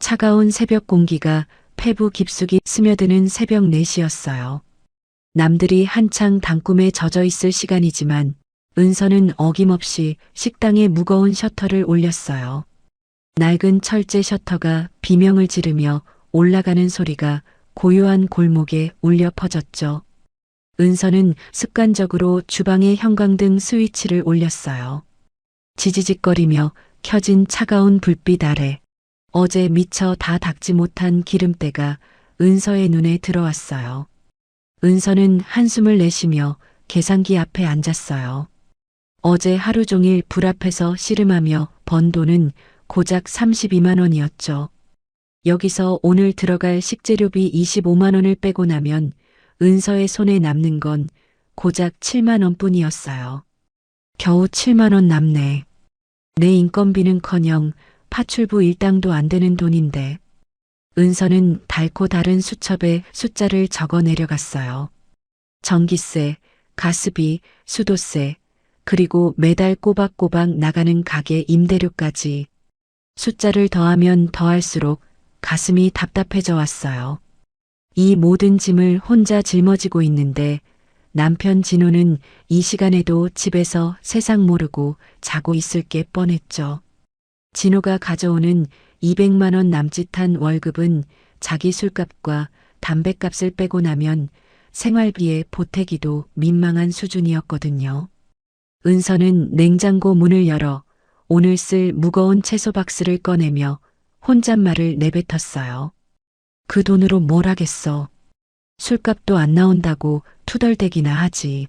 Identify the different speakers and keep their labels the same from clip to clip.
Speaker 1: 차가운 새벽 공기가 폐부 깊숙이 스며드는 새벽 4시였어요. 남들이 한창 단꿈에 젖어 있을 시간이지만 은서는 어김없이 식당에 무거운 셔터를 올렸어요. 낡은 철제 셔터가 비명을 지르며 올라가는 소리가 고요한 골목에 울려 퍼졌죠. 은서는 습관적으로 주방의 형광등 스위치를 올렸어요. 지지직거리며 켜진 차가운 불빛 아래 어제 미처 다 닦지 못한 기름때가 은서의 눈에 들어왔어요. 은서는 한숨을 내쉬며 계산기 앞에 앉았어요. 어제 하루 종일 불 앞에서 씨름하며 번 돈은 고작 32만 원이었죠. 여기서 오늘 들어갈 식재료비 25만 원을 빼고 나면 은서의 손에 남는 건 고작 7만 원뿐이었어요. 겨우 7만 원 남네. 내 인건비는커녕 파출부 일당도 안 되는 돈인데. 은서는 달고 다른 수첩에 숫자를 적어 내려갔어요. 전기세, 가스비, 수도세, 그리고 매달 꼬박꼬박 나가는 가게 임대료까지. 숫자를 더하면 더할수록 가슴이 답답해져 왔어요. 이 모든 짐을 혼자 짊어지고 있는데 남편 진호는 이 시간에도 집에서 세상 모르고 자고 있을 게 뻔했죠. 진호가 가져오는 200만 원 남짓한 월급은 자기 술값과 담뱃값을 빼고 나면 생활비에 보태기도 민망한 수준이었거든요. 은서는 냉장고 문을 열어 오늘 쓸 무거운 채소 박스를 꺼내며 혼잣말을 내뱉었어요. 그 돈으로 뭘 하겠어. 술값도 안 나온다고 투덜대기나 하지.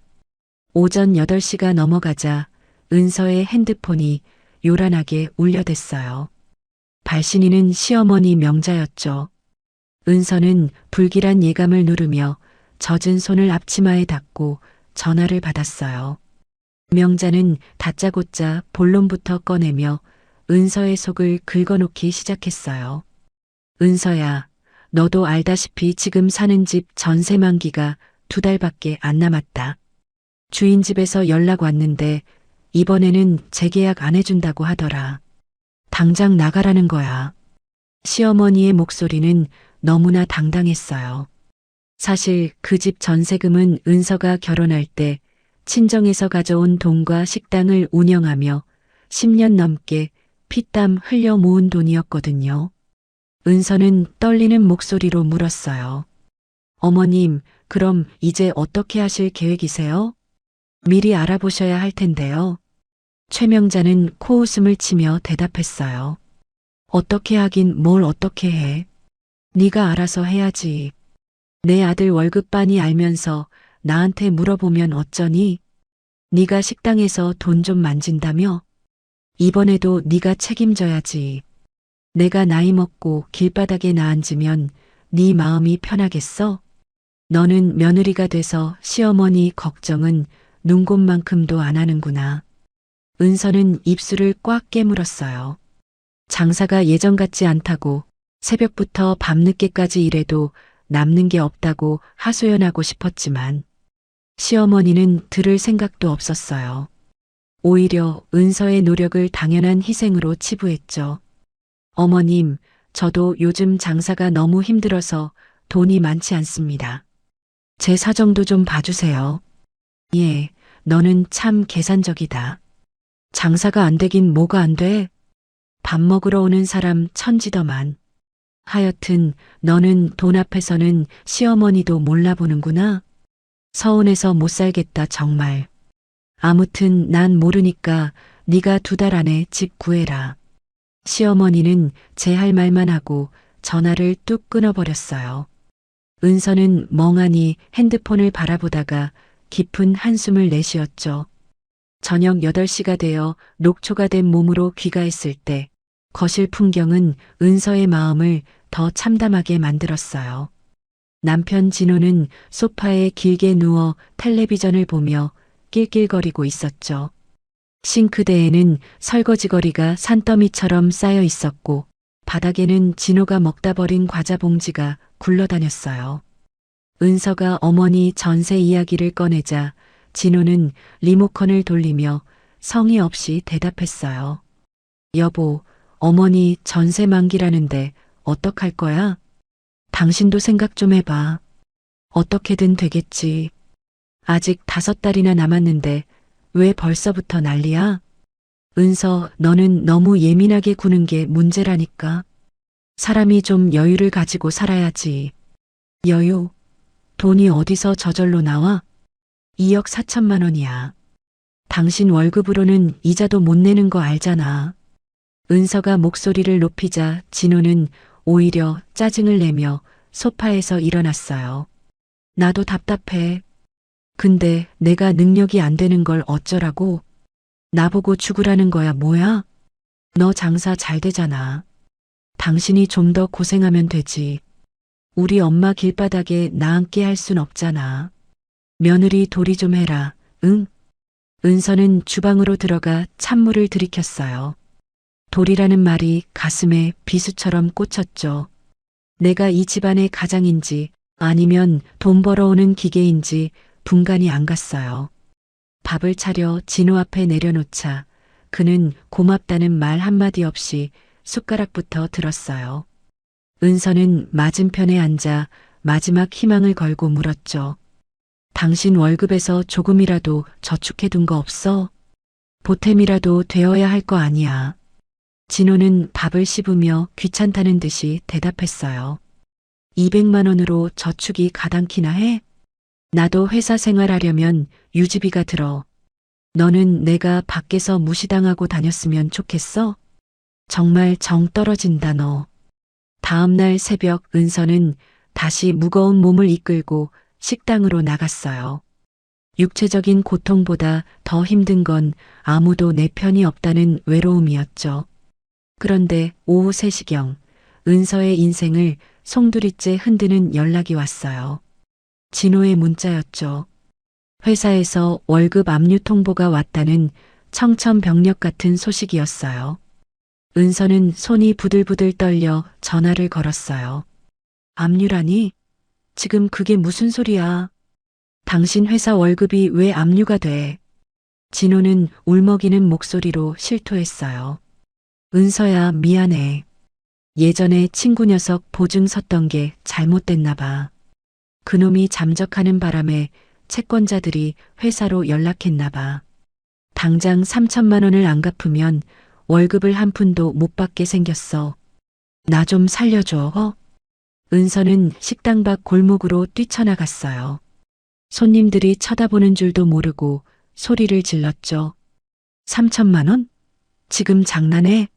Speaker 1: 오전 8시가 넘어가자 은서의 핸드폰이 요란하게 울려댔어요. 발신인은 시어머니 명자였죠. 은서는 불길한 예감을 누르며 젖은 손을 앞치마에 닫고 전화를 받았어요. 명자는 다짜고짜 본론부터 꺼내며 은서의 속을 긁어놓기 시작했어요. 은서야, 너도 알다시피 지금 사는 집 전세 만기가 2달밖에 안 남았다. 주인 집에서 연락 왔는데 이번에는 재계약 안 해준다고 하더라. 당장 나가라는 거야. 시어머니의 목소리는 너무나 당당했어요. 사실 그 집 전세금은 은서가 결혼할 때 친정에서 가져온 돈과 식당을 운영하며 10년 넘게 피땀 흘려 모은 돈이었거든요. 은서는 떨리는 목소리로 물었어요. 어머님, 그럼 이제 어떻게 하실 계획이세요? 미리 알아보셔야 할 텐데요. 최명자는 코웃음을 치며 대답했어요. 어떻게 하긴 뭘 어떻게 해. 네가 알아서 해야지. 내 아들 월급반이 알면서 나한테 물어보면 어쩌니? 네가 식당에서 돈 좀 만진다며? 이번에도 네가 책임져야지. 내가 나이 먹고 길바닥에 나앉으면 네 마음이 편하겠어? 너는 며느리가 돼서 시어머니 걱정은 눈곱만큼도 안 하는구나. 은서는 입술을 꽉 깨물었어요. 장사가 예전 같지 않다고 새벽부터 밤늦게까지 일해도 남는 게 없다고 하소연하고 싶었지만 시어머니는 들을 생각도 없었어요. 오히려 은서의 노력을 당연한 희생으로 치부했죠. 어머님, 저도 요즘 장사가 너무 힘들어서 돈이 많지 않습니다. 제 사정도 좀 봐주세요. 예, 너는 참 계산적이다. 장사가 안 되긴 뭐가 안 돼? 밥 먹으러 오는 사람 천지더만. 하여튼 너는 돈 앞에서는 시어머니도 몰라보는구나. 서운해서 못 살겠다 정말. 아무튼 난 모르니까 네가 2달 안에 집 구해라. 시어머니는 제 할 말만 하고 전화를 뚝 끊어버렸어요. 은서는 멍하니 핸드폰을 바라보다가 깊은 한숨을 내쉬었죠. 저녁 8시가 되어 녹초가 된 몸으로 귀가했을 때 거실 풍경은 은서의 마음을 더 참담하게 만들었어요. 남편 진호는 소파에 길게 누워 텔레비전을 보며 낄낄거리고 있었죠. 싱크대에는 설거지거리가 산더미처럼 쌓여 있었고 바닥에는 진호가 먹다 버린 과자 봉지가 굴러다녔어요. 은서가 어머니 전세 이야기를 꺼내자 진호는 리모컨을 돌리며 성의 없이 대답했어요. 여보, 어머니 전세 만기라는데 어떡할 거야? 당신도 생각 좀 해봐. 어떻게든 되겠지. 아직 5달이나 남았는데 왜 벌써부터 난리야? 은서, 너는 너무 예민하게 구는 게 문제라니까. 사람이 좀 여유를 가지고 살아야지. 여유? 돈이 어디서 저절로 나와? 2억 4천만 원이야. 당신 월급으로는 이자도 못 내는 거 알잖아. 은서가 목소리를 높이자 진호는 오히려 짜증을 내며 소파에서 일어났어요. 나도 답답해. 근데 내가 능력이 안 되는 걸 어쩌라고? 나보고 죽으라는 거야, 뭐야? 너 장사 잘 되잖아. 당신이 좀 더 고생하면 되지. 우리 엄마 길바닥에 나 앉게 할 순 없잖아. 며느리 도리 좀 해라, 응? 은서는 주방으로 들어가 찬물을 들이켰어요. 도리라는 말이 가슴에 비수처럼 꽂혔죠. 내가 이 집안의 가장인지 아니면 돈 벌어오는 기계인지 분간이 안 갔어요. 밥을 차려 진호 앞에 내려놓자 그는 고맙다는 말 한마디 없이 숟가락부터 들었어요. 은서는 맞은편에 앉아 마지막 희망을 걸고 물었죠. 당신 월급에서 조금이라도 저축해둔 거 없어? 보탬이라도 되어야 할 거 아니야. 진호는 밥을 씹으며 귀찮다는 듯이 대답했어요. 200만 원으로 저축이 가당키나 해? 나도 회사 생활하려면 유지비가 들어. 너는 내가 밖에서 무시당하고 다녔으면 좋겠어? 정말 정 떨어진다 너. 다음 날 새벽 은서는 다시 무거운 몸을 이끌고 식당으로 나갔어요. 육체적인 고통보다 더 힘든 건 아무도 내 편이 없다는 외로움이었죠. 그런데 오후 3시경 은서의 인생을 송두리째 흔드는 연락이 왔어요. 진호의 문자였죠. 회사에서 월급 압류 통보가 왔다는 청천벽력 같은 소식이었어요. 은서는 손이 부들부들 떨려 전화를 걸었어요. 압류라니? 지금 그게 무슨 소리야? 당신 회사 월급이 왜 압류가 돼? 진호는 울먹이는 목소리로 실토했어요. 은서야, 미안해. 예전에 친구 녀석 보증 섰던 게 잘못됐나 봐. 그놈이 잠적하는 바람에 채권자들이 회사로 연락했나 봐. 당장 3천만 원을 안 갚으면 월급을 한 푼도 못 받게 생겼어. 나 좀 살려줘. 은서는 식당 밖 골목으로 뛰쳐나갔어요. 손님들이 쳐다보는 줄도 모르고 소리를 질렀죠. 3천만 원? 지금 장난해?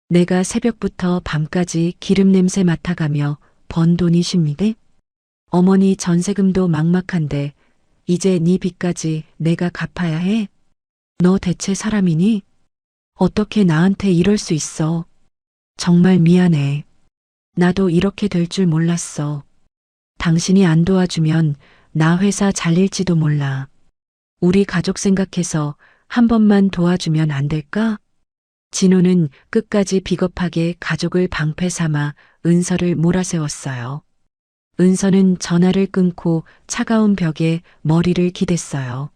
Speaker 1: 내가 새벽부터 밤까지 기름 냄새 맡아가며 번 돈이 쉽니대? 어머니 전세금도 막막한데 이제 네 빚까지 내가 갚아야 해? 너 대체 사람이니? 어떻게 나한테 이럴 수 있어? 정말 미안해. 나도 이렇게 될 줄 몰랐어. 당신이 안 도와주면 나 회사 잘릴지도 몰라. 우리 가족 생각해서 한 번만 도와주면 안 될까? 진호는 끝까지 비겁하게 가족을 방패 삼아 은서를 몰아세웠어요. 은서는 전화를 끊고 차가운 벽에 머리를 기댔어요.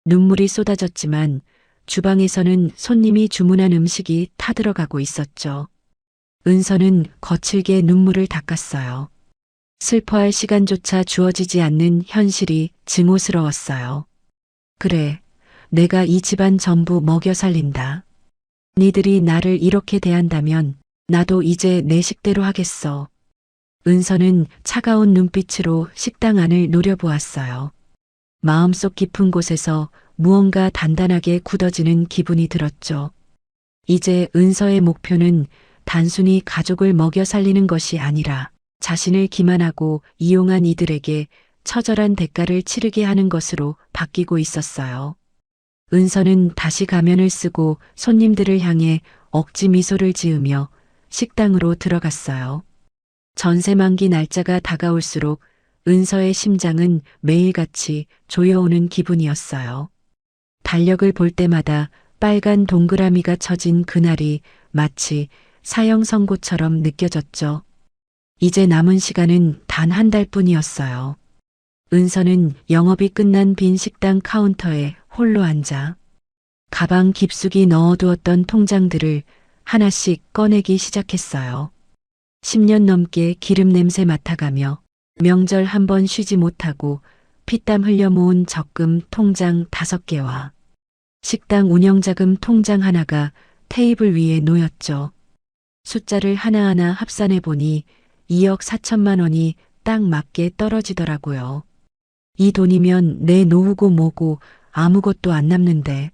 Speaker 1: 눈물이 쏟아졌지만 주방에서는 손님이 주문한 음식이 타들어가고 있었죠. 은서는 거칠게 눈물을 닦았어요. 슬퍼할 시간조차 주어지지 않는 현실이 증오스러웠어요. 그래, 내가 이 집안 전부 먹여 살린다. 니들이 나를 이렇게 대한다면 나도 이제 내 식대로 하겠어. 은서는 차가운 눈빛으로 식당 안을 노려보았어요. 마음속 깊은 곳에서 무언가 단단하게 굳어지는 기분이 들었죠. 이제 은서의 목표는 단순히 가족을 먹여 살리는 것이 아니라 자신을 기만하고 이용한 이들에게 처절한 대가를 치르게 하는 것으로 바뀌고 있었어요. 은서는 다시 가면을 쓰고 손님들을 향해 억지 미소를 지으며 식당으로 들어갔어요. 전세 만기 날짜가 다가올수록 은서의 심장은 매일같이 조여오는 기분이었어요. 달력을 볼 때마다 빨간 동그라미가 쳐진 그날이 마치 사형 선고처럼 느껴졌죠. 이제 남은 시간은 단 한 달뿐이었어요. 은서는 영업이 끝난 빈 식당 카운터에 홀로 앉아 가방 깊숙이 넣어두었던 통장들을 하나씩 꺼내기 시작했어요. 10년 넘게 기름 냄새 맡아가며 명절 한 번 쉬지 못하고 피땀 흘려 모은 적금 통장 5개와 식당 운영자금 통장 하나가 테이블 위에 놓였죠. 숫자를 하나하나 합산해 보니 2억 4천만 원이 딱 맞게 떨어지더라고요. 이 돈이면 내 노후고 뭐고 아무것도 안 남는데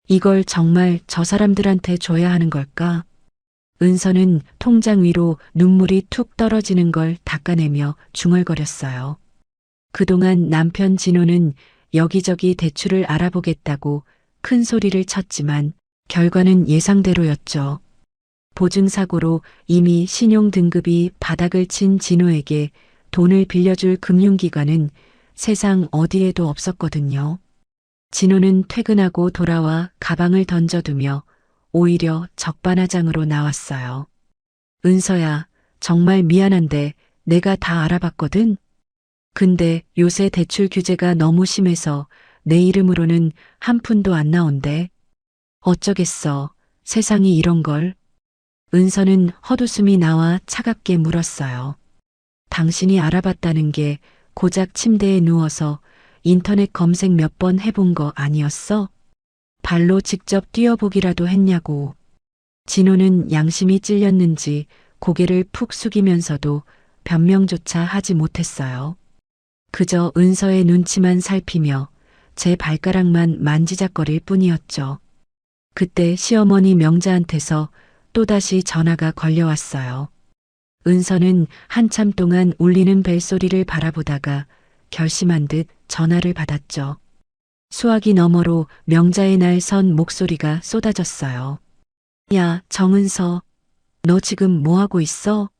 Speaker 1: 이걸 정말 저 사람들한테 줘야 하는 걸까? 은서는 통장 위로 눈물이 툭 떨어지는 걸 닦아내며 중얼거렸어요. 그동안 남편 진호는 여기저기 대출을 알아보겠다고 큰 소리를 쳤지만 결과는 예상대로였죠. 보증사고로 이미 신용 등급이 바닥을 친 진호에게 돈을 빌려줄 금융기관은 세상 어디에도 없었거든요. 진호는 퇴근하고 돌아와 가방을 던져두며 오히려 적반하장으로 나왔어요. 은서야, 정말 미안한데 내가 다 알아봤거든? 근데 요새 대출 규제가 너무 심해서 내 이름으로는 한 푼도 안 나온대. 어쩌겠어. 세상이 이런 걸. 은서는 헛웃음이 나와 차갑게 물었어요. 당신이 알아봤다는 게 고작 침대에 누워서 인터넷 검색 몇 번 해본 거 아니었어? 발로 직접 뛰어보기라도 했냐고. 진호는 양심이 찔렸는지 고개를 푹 숙이면서도 변명조차 하지 못했어요. 그저 은서의 눈치만 살피며 제 발가락만 만지작거릴 뿐이었죠. 그때 시어머니 명자한테서 또다시 전화가 걸려왔어요. 은서는 한참 동안 울리는 벨소리를 바라보다가 결심한 듯 전화를 받았죠. 수화기 너머로 명자의 날 선 목소리가 쏟아졌어요. 야, 정은서, 너 지금 뭐 하고 있어?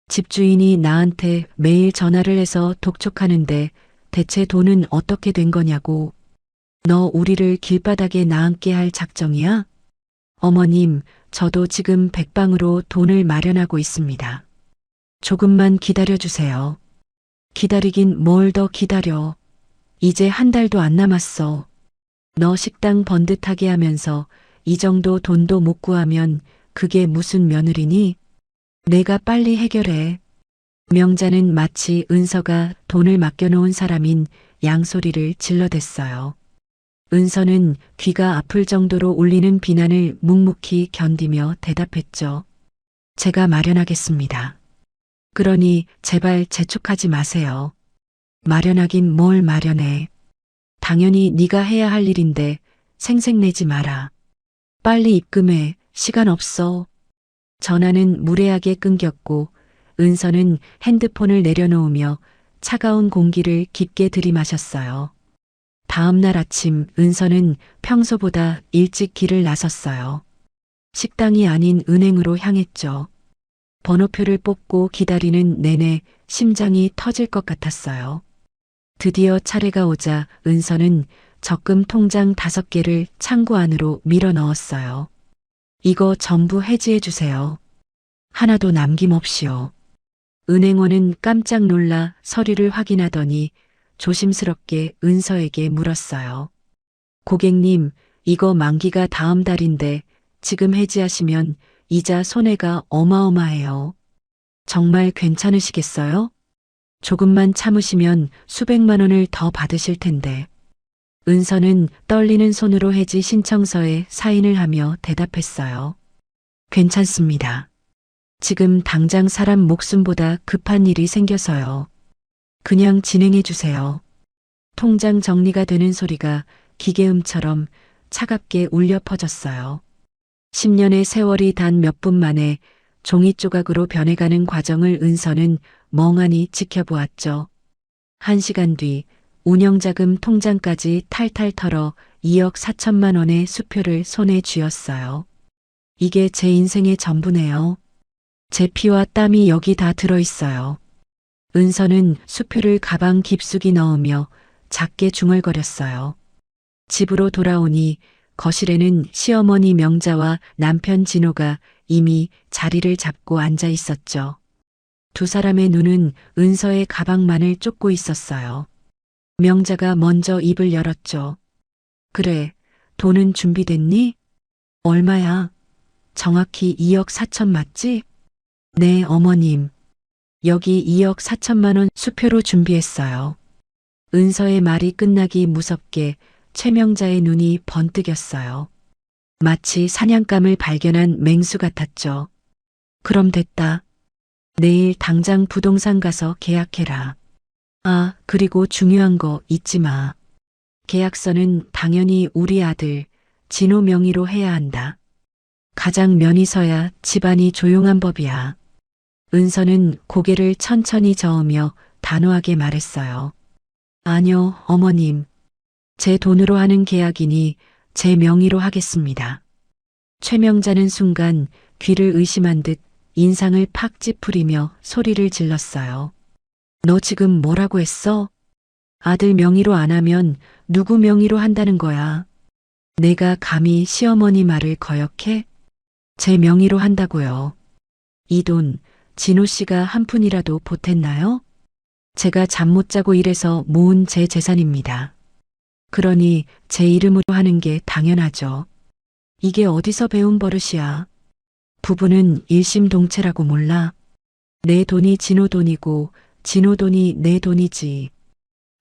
Speaker 1: 집주인이 나한테 매일 전화를 해서 독촉하는데 대체 돈은 어떻게 된 거냐고. 너 우리를 길바닥에 나앉게 할 작정이야? 어머님, 저도 지금 백방으로 돈을 마련하고 있습니다. 조금만 기다려주세요. 기다리긴 뭘 더 기다려. 이제 한 달도 안 남았어. 너 식당 번듯하게 하면서 이 정도 돈도 못 구하면 그게 무슨 며느리니? 내가 빨리 해결해. 명자는 마치 은서가 돈을 맡겨놓은 사람인 양소리를 질러댔어요. 은서는 귀가 아플 정도로 울리는 비난을 묵묵히 견디며 대답했죠. 제가 마련하겠습니다. 그러니 제발 재촉하지 마세요. 마련하긴 뭘 마련해. 당연히 네가 해야 할 일인데 생색내지 마라. 빨리 입금해. 시간 없어. 전화는 무례하게 끊겼고 은서는 핸드폰을 내려놓으며 차가운 공기를 깊게 들이마셨어요. 다음 날 아침 은서는 평소보다 일찍 길을 나섰어요. 식당이 아닌 은행으로 향했죠. 번호표를 뽑고 기다리는 내내 심장이 터질 것 같았어요. 드디어 차례가 오자 은서는 적금 통장 5개를 창구 안으로 밀어 넣었어요. 이거 전부 해지해 주세요. 하나도 남김없이요. 은행원은 깜짝 놀라 서류를 확인하더니 조심스럽게 은서에게 물었어요. 고객님, 이거 만기가 다음 달인데 지금 해지하시면 이자 손해가 어마어마해요. 정말 괜찮으시겠어요? 조금만 참으시면 수백만 원을 더 받으실 텐데. 은서는 떨리는 손으로 해지 신청서에 사인을 하며 대답했어요. 괜찮습니다. 지금 당장 사람 목숨보다 급한 일이 생겨서요. 그냥 진행해 주세요. 통장 정리가 되는 소리가 기계음처럼 차갑게 울려 퍼졌어요. 10년의 세월이 단 몇 분 만에 종이 조각으로 변해가는 과정을 은서는 멍하니 지켜보았죠. 1시간 뒤 운영자금 통장까지 탈탈 털어 2억 4천만 원의 수표를 손에 쥐었어요. 이게 제 인생의 전부네요. 제 피와 땀이 여기 다 들어있어요. 은서는 수표를 가방 깊숙이 넣으며 작게 중얼거렸어요. 집으로 돌아오니 거실에는 시어머니 명자와 남편 진호가 이미 자리를 잡고 앉아 있었죠. 두 사람의 눈은 은서의 가방만을 쫓고 있었어요. 명자가 먼저 입을 열었죠. 그래, 돈은 준비됐니? 얼마야? 정확히 2억 4천 맞지? 네, 어머님. 여기 2억 4천만 원 수표로 준비했어요. 은서의 말이 끝나기 무섭게 최명자의 눈이 번뜩였어요. 마치 사냥감을 발견한 맹수 같았죠. 그럼 됐다. 내일 당장 부동산 가서 계약해라. 아, 그리고 중요한 거 잊지 마. 계약서는 당연히 우리 아들 진호 명의로 해야 한다. 가장 면이 서야 집안이 조용한 법이야. 은서는 고개를 천천히 저으며 단호하게 말했어요. 아니요, 어머님. 제 돈으로 하는 계약이니 제 명의로 하겠습니다. 최명자는 순간 귀를 의심한 듯 인상을 팍 찌푸리며 소리를 질렀어요. 너 지금 뭐라고 했어? 아들 명의로 안 하면 누구 명의로 한다는 거야? 내가 감히 시어머니 말을 거역해? 제 명의로 한다고요. 이 돈 진호 씨가 한 푼이라도 보탰나요? 제가 잠 못 자고 일해서 모은 제 재산입니다. 그러니 제 이름으로 하는 게 당연하죠. 이게 어디서 배운 버릇이야. 부부는 일심동체라고 몰라. 내 돈이 진호 돈이고 진호 돈이 내 돈이지.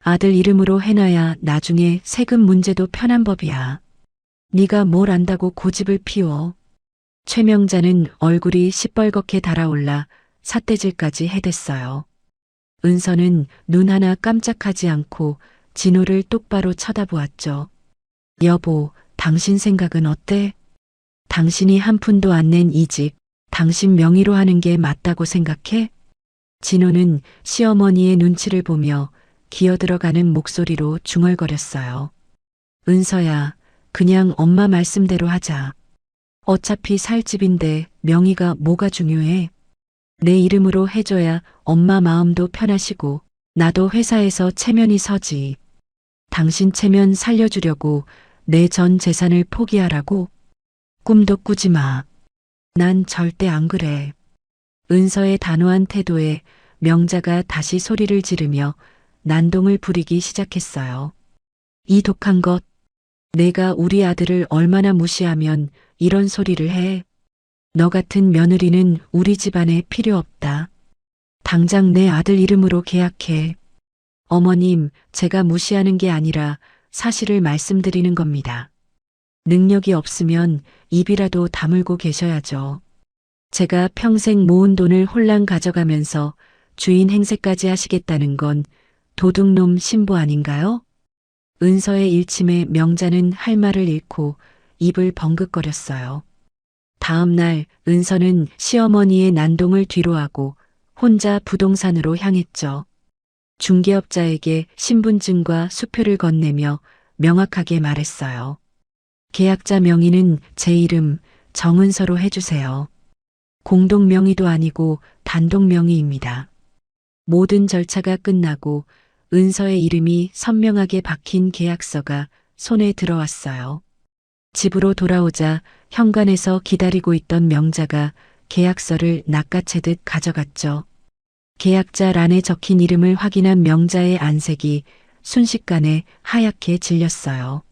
Speaker 1: 아들 이름으로 해놔야 나중에 세금 문제도 편한 법이야. 네가 뭘 안다고 고집을 피워. 최명자는 얼굴이 시뻘겋게 달아올라 삿대질까지 해댔어요. 은서는 눈 하나 깜짝하지 않고 진호를 똑바로 쳐다보았죠. 여보, 당신 생각은 어때? 당신이 한 푼도 안 낸 이 집, 당신 명의로 하는 게 맞다고 생각해? 진호는 시어머니의 눈치를 보며 기어들어가는 목소리로 중얼거렸어요. 은서야, 그냥 엄마 말씀대로 하자. 어차피 살 집인데 명의가 뭐가 중요해? 내 이름으로 해줘야 엄마 마음도 편하시고 나도 회사에서 체면이 서지. 당신 체면 살려주려고 내 전 재산을 포기하라고? 꿈도 꾸지 마. 난 절대 안 그래. 은서의 단호한 태도에 명자가 다시 소리를 지르며 난동을 부리기 시작했어요. 이 독한 것, 내가 우리 아들을 얼마나 무시하면 이런 소리를 해. 너 같은 며느리는 우리 집안에 필요 없다. 당장 내 아들 이름으로 계약해. 어머님, 제가 무시하는 게 아니라 사실을 말씀드리는 겁니다. 능력이 없으면 입이라도 다물고 계셔야죠. 제가 평생 모은 돈을 홀랑 가져가면서 주인 행세까지 하시겠다는 건 도둑놈 신부 아닌가요? 은서의 일침에 명자는 할 말을 잃고 입을 벙긋거렸어요. 다음 날 은서는 시어머니의 난동을 뒤로하고 혼자 부동산으로 향했죠. 중개업자에게 신분증과 수표를 건네며 명확하게 말했어요. 계약자 명의는 제 이름 정은서로 해주세요. 공동 명의도 아니고 단독 명의입니다. 모든 절차가 끝나고 은서의 이름이 선명하게 박힌 계약서가 손에 들어왔어요. 집으로 돌아오자 현관에서 기다리고 있던 명자가 계약서를 낚아채듯 가져갔죠. 계약자 란에 적힌 이름을 확인한 명자의 안색이 순식간에 하얗게 질렸어요.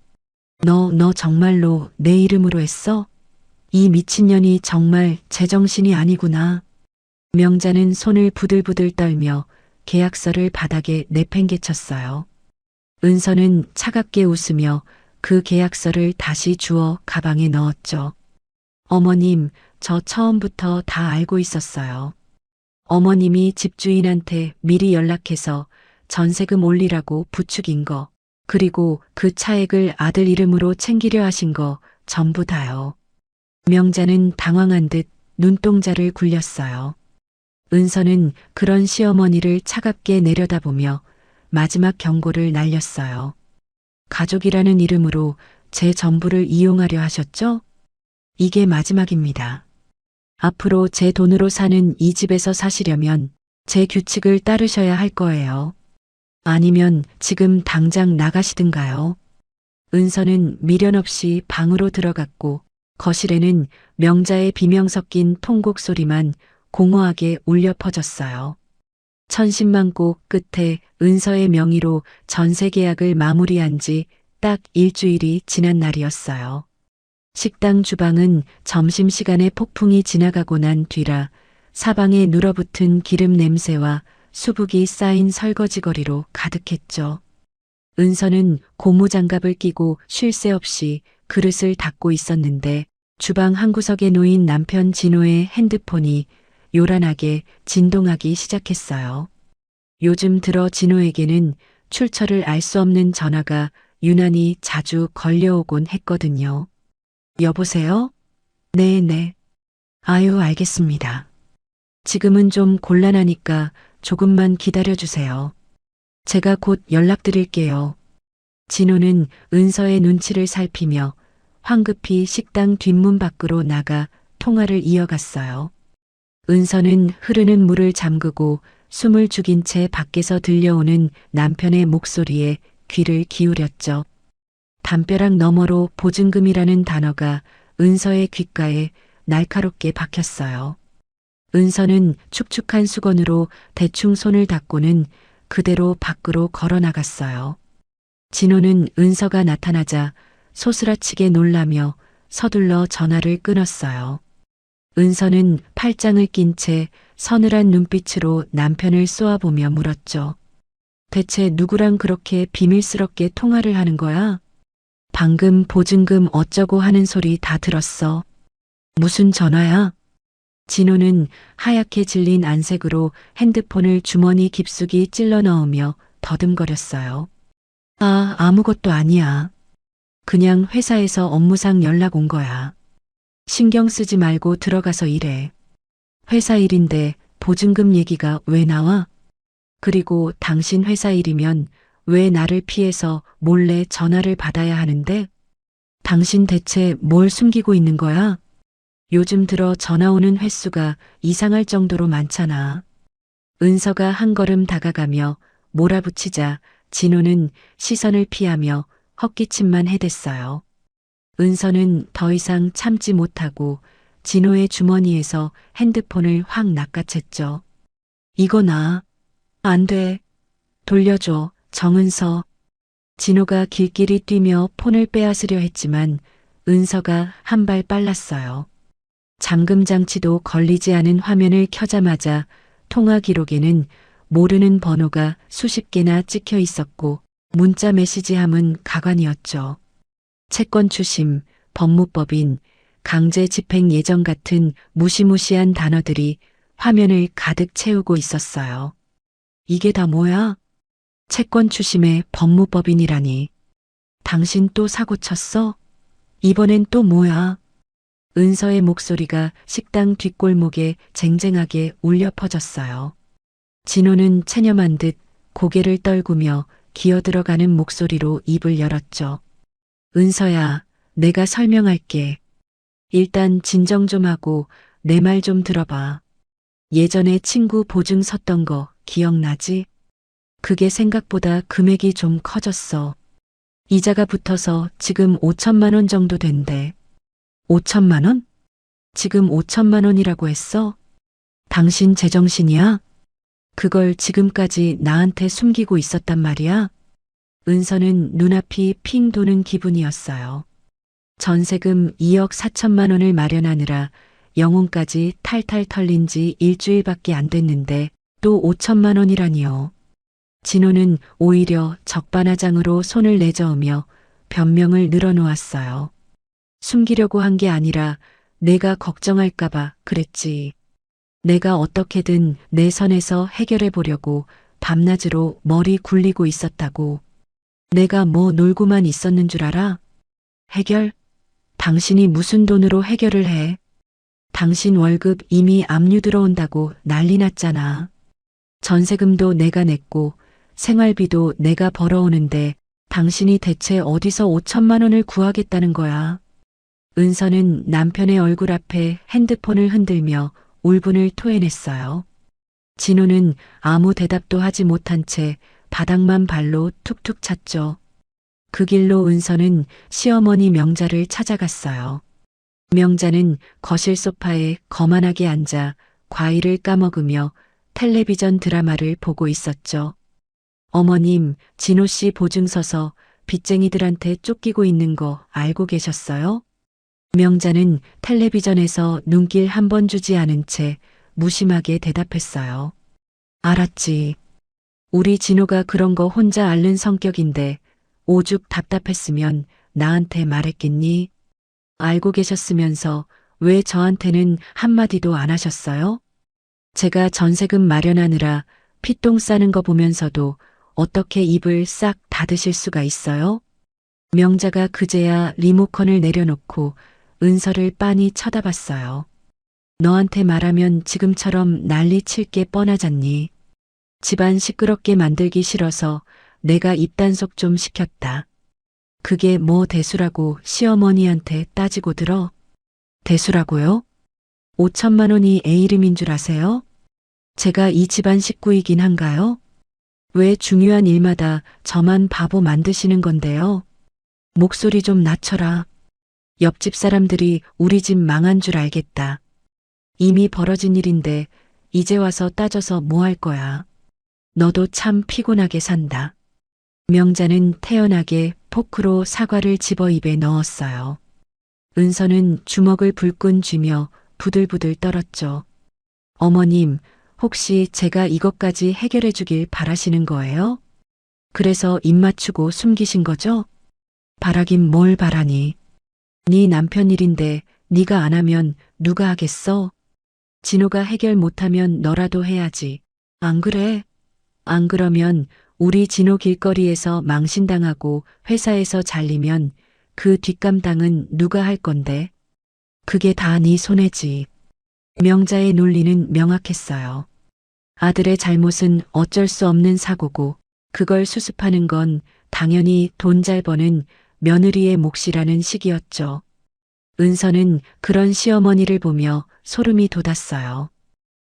Speaker 1: 너 정말로 내 이름으로 했어? 이 미친년이 정말 제정신이 아니구나. 명자는 손을 부들부들 떨며 계약서를 바닥에 내팽개쳤어요. 은서는 차갑게 웃으며 그 계약서를 다시 주워 가방에 넣었죠. 어머님, 저 처음부터 다 알고 있었어요. 어머님이 집주인한테 미리 연락해서 전세금 올리라고 부추긴 거, 그리고 그 차액을 아들 이름으로 챙기려 하신 거 전부 다요. 명자는 당황한 듯 눈동자를 굴렸어요. 은서는 그런 시어머니를 차갑게 내려다보며 마지막 경고를 날렸어요. 가족이라는 이름으로 제 전부를 이용하려 하셨죠? 이게 마지막입니다. 앞으로 제 돈으로 사는 이 집에서 사시려면 제 규칙을 따르셔야 할 거예요. 아니면 지금 당장 나가시든가요. 은서는 미련 없이 방으로 들어갔고 거실에는 명자의 비명 섞인 통곡 소리만 공허하게 울려 퍼졌어요. 천신만고 끝에 은서의 명의로 전세 계약을 마무리한 지 딱 일주일이 지난 날이었어요. 식당 주방은 점심시간에 폭풍이 지나가고 난 뒤라 사방에 눌어붙은 기름 냄새와 수북이 쌓인 설거지거리로 가득했죠. 은서는 고무장갑을 끼고 쉴 새 없이 그릇을 닦고 있었는데 주방 한구석에 놓인 남편 진호의 핸드폰이 요란하게 진동하기 시작했어요. 요즘 들어 진호에게는 출처를 알 수 없는 전화가 유난히 자주 걸려오곤 했거든요. 여보세요? 네네. 아유, 알겠습니다. 지금은 좀 곤란하니까 조금만 기다려주세요. 제가 곧 연락드릴게요. 진호는 은서의 눈치를 살피며 황급히 식당 뒷문 밖으로 나가 통화를 이어갔어요. 은서는 흐르는 물을 잠그고 숨을 죽인 채 밖에서 들려오는 남편의 목소리에 귀를 기울였죠. 담벼락 너머로 보증금이라는 단어가 은서의 귓가에 날카롭게 박혔어요. 은서는 축축한 수건으로 대충 손을 닦고는 그대로 밖으로 걸어 나갔어요. 진호는 은서가 나타나자 소스라치게 놀라며 서둘러 전화를 끊었어요. 은서는 팔짱을 낀 채 서늘한 눈빛으로 남편을 쏘아보며 물었죠. 대체 누구랑 그렇게 비밀스럽게 통화를 하는 거야? 방금 보증금 어쩌고 하는 소리 다 들었어. 무슨 전화야? 진호는 하얗게 질린 안색으로 핸드폰을 주머니 깊숙이 찔러 넣으며 더듬거렸어요. 아무것도 아니야. 그냥 회사에서 업무상 연락 온 거야. 신경 쓰지 말고 들어가서 일해. 회사 일인데 보증금 얘기가 왜 나와? 그리고 당신 회사 일이면 왜 나를 피해서 몰래 전화를 받아야 하는데? 당신 대체 뭘 숨기고 있는 거야? 요즘 들어 전화 오는 횟수가 이상할 정도로 많잖아. 은서가 한 걸음 다가가며 몰아붙이자 진호는 시선을 피하며 헛기침만 해댔어요. 은서는 더 이상 참지 못하고 진호의 주머니에서 핸드폰을 확 낚아챘죠. 이거 나. 안 돼. 돌려줘, 정은서. 진호가 길길이 뛰며 폰을 빼앗으려 했지만 은서가 한 발 빨랐어요. 잠금 장치도 걸리지 않은 화면을 켜자마자 통화 기록에는 모르는 번호가 수십 개나 찍혀 있었고 문자 메시지함은 가관이었죠. 채권 추심, 법무법인, 강제 집행 예정 같은 무시무시한 단어들이 화면을 가득 채우고 있었어요. 이게 다 뭐야? 채권 추심에 법무법인이라니. 당신 또 사고 쳤어? 이번엔 또 뭐야? 은서의 목소리가 식당 뒷골목에 쟁쟁하게 울려 퍼졌어요. 진호는 체념한 듯 고개를 떨구며 기어들어가는 목소리로 입을 열었죠. 은서야, 내가 설명할게. 일단 진정 좀 하고 내 말 좀 들어봐. 예전에 친구 보증 섰던 거 기억나지? 그게 생각보다 금액이 좀 커졌어. 이자가 붙어서 지금 5천만 원 정도 된대. 5천만 원? 지금 5천만 원이라고 했어? 당신 제정신이야? 그걸 지금까지 나한테 숨기고 있었단 말이야? 은서는 눈앞이 핑 도는 기분이었어요. 전세금 2억 4천만 원을 마련하느라 영혼까지 탈탈 털린 지 일주일밖에 안 됐는데 또 5천만 원이라니요. 진호는 오히려 적반하장으로 손을 내저으며 변명을 늘어놓았어요. 숨기려고 한 게 아니라 내가 걱정할까봐 그랬지. 내가 어떻게든 내 선에서 해결해 보려고 밤낮으로 머리 굴리고 있었다고. 내가 뭐 놀고만 있었는 줄 알아? 해결? 당신이 무슨 돈으로 해결을 해? 당신 월급 이미 압류 들어온다고 난리 났잖아. 전세금도 내가 냈고 생활비도 내가 벌어오는데 당신이 대체 어디서 5천만 원을 구하겠다는 거야? 은서는 남편의 얼굴 앞에 핸드폰을 흔들며 울분을 토해냈어요. 진호는 아무 대답도 하지 못한 채 바닥만 발로 툭툭 찼죠. 그 길로 은서는 시어머니 명자를 찾아갔어요. 명자는 거실 소파에 거만하게 앉아 과일을 까먹으며 텔레비전 드라마를 보고 있었죠. 어머님, 진호 씨 보증 서서 빚쟁이들한테 쫓기고 있는 거 알고 계셨어요? 명자는 텔레비전에서 눈길 한 번 주지 않은 채 무심하게 대답했어요. 알았지. 우리 진호가 그런 거 혼자 앓는 성격인데 오죽 답답했으면 나한테 말했겠니? 알고 계셨으면서 왜 저한테는 한마디도 안 하셨어요? 제가 전세금 마련하느라 피똥 싸는 거 보면서도 어떻게 입을 싹 닫으실 수가 있어요? 명자가 그제야 리모컨을 내려놓고 은서를 빤히 쳐다봤어요. 너한테 말하면 지금처럼 난리 칠 게 뻔하잖니. 집안 시끄럽게 만들기 싫어서 내가 입단속 좀 시켰다. 그게 뭐 대수라고 시어머니한테 따지고 들어? 대수라고요? 5천만 원이 애 이름인 줄 아세요? 제가 이 집안 식구이긴 한가요? 왜 중요한 일마다 저만 바보 만드시는 건데요? 목소리 좀 낮춰라. 옆집 사람들이 우리 집 망한 줄 알겠다. 이미 벌어진 일인데 이제 와서 따져서 뭐 할 거야. 너도 참 피곤하게 산다. 명자는 태연하게 포크로 사과를 집어 입에 넣었어요. 은서는 주먹을 불끈 쥐며 부들부들 떨었죠. 어머님, 혹시 제가 이것까지 해결해 주길 바라시는 거예요? 그래서 입 맞추고 숨기신 거죠? 바라긴 뭘 바라니. 네 남편 일인데 네가 안 하면 누가 하겠어? 진호가 해결 못하면 너라도 해야지. 안 그래? 안 그러면 우리 진호 길거리에서 망신당하고 회사에서 잘리면 그 뒷감당은 누가 할 건데? 그게 다 네 손해지. 명자의 논리는 명확했어요. 아들의 잘못은 어쩔 수 없는 사고고 그걸 수습하는 건 당연히 돈 잘 버는 며느리의 몫이라는 식이었죠. 은서는 그런 시어머니를 보며 소름이 돋았어요.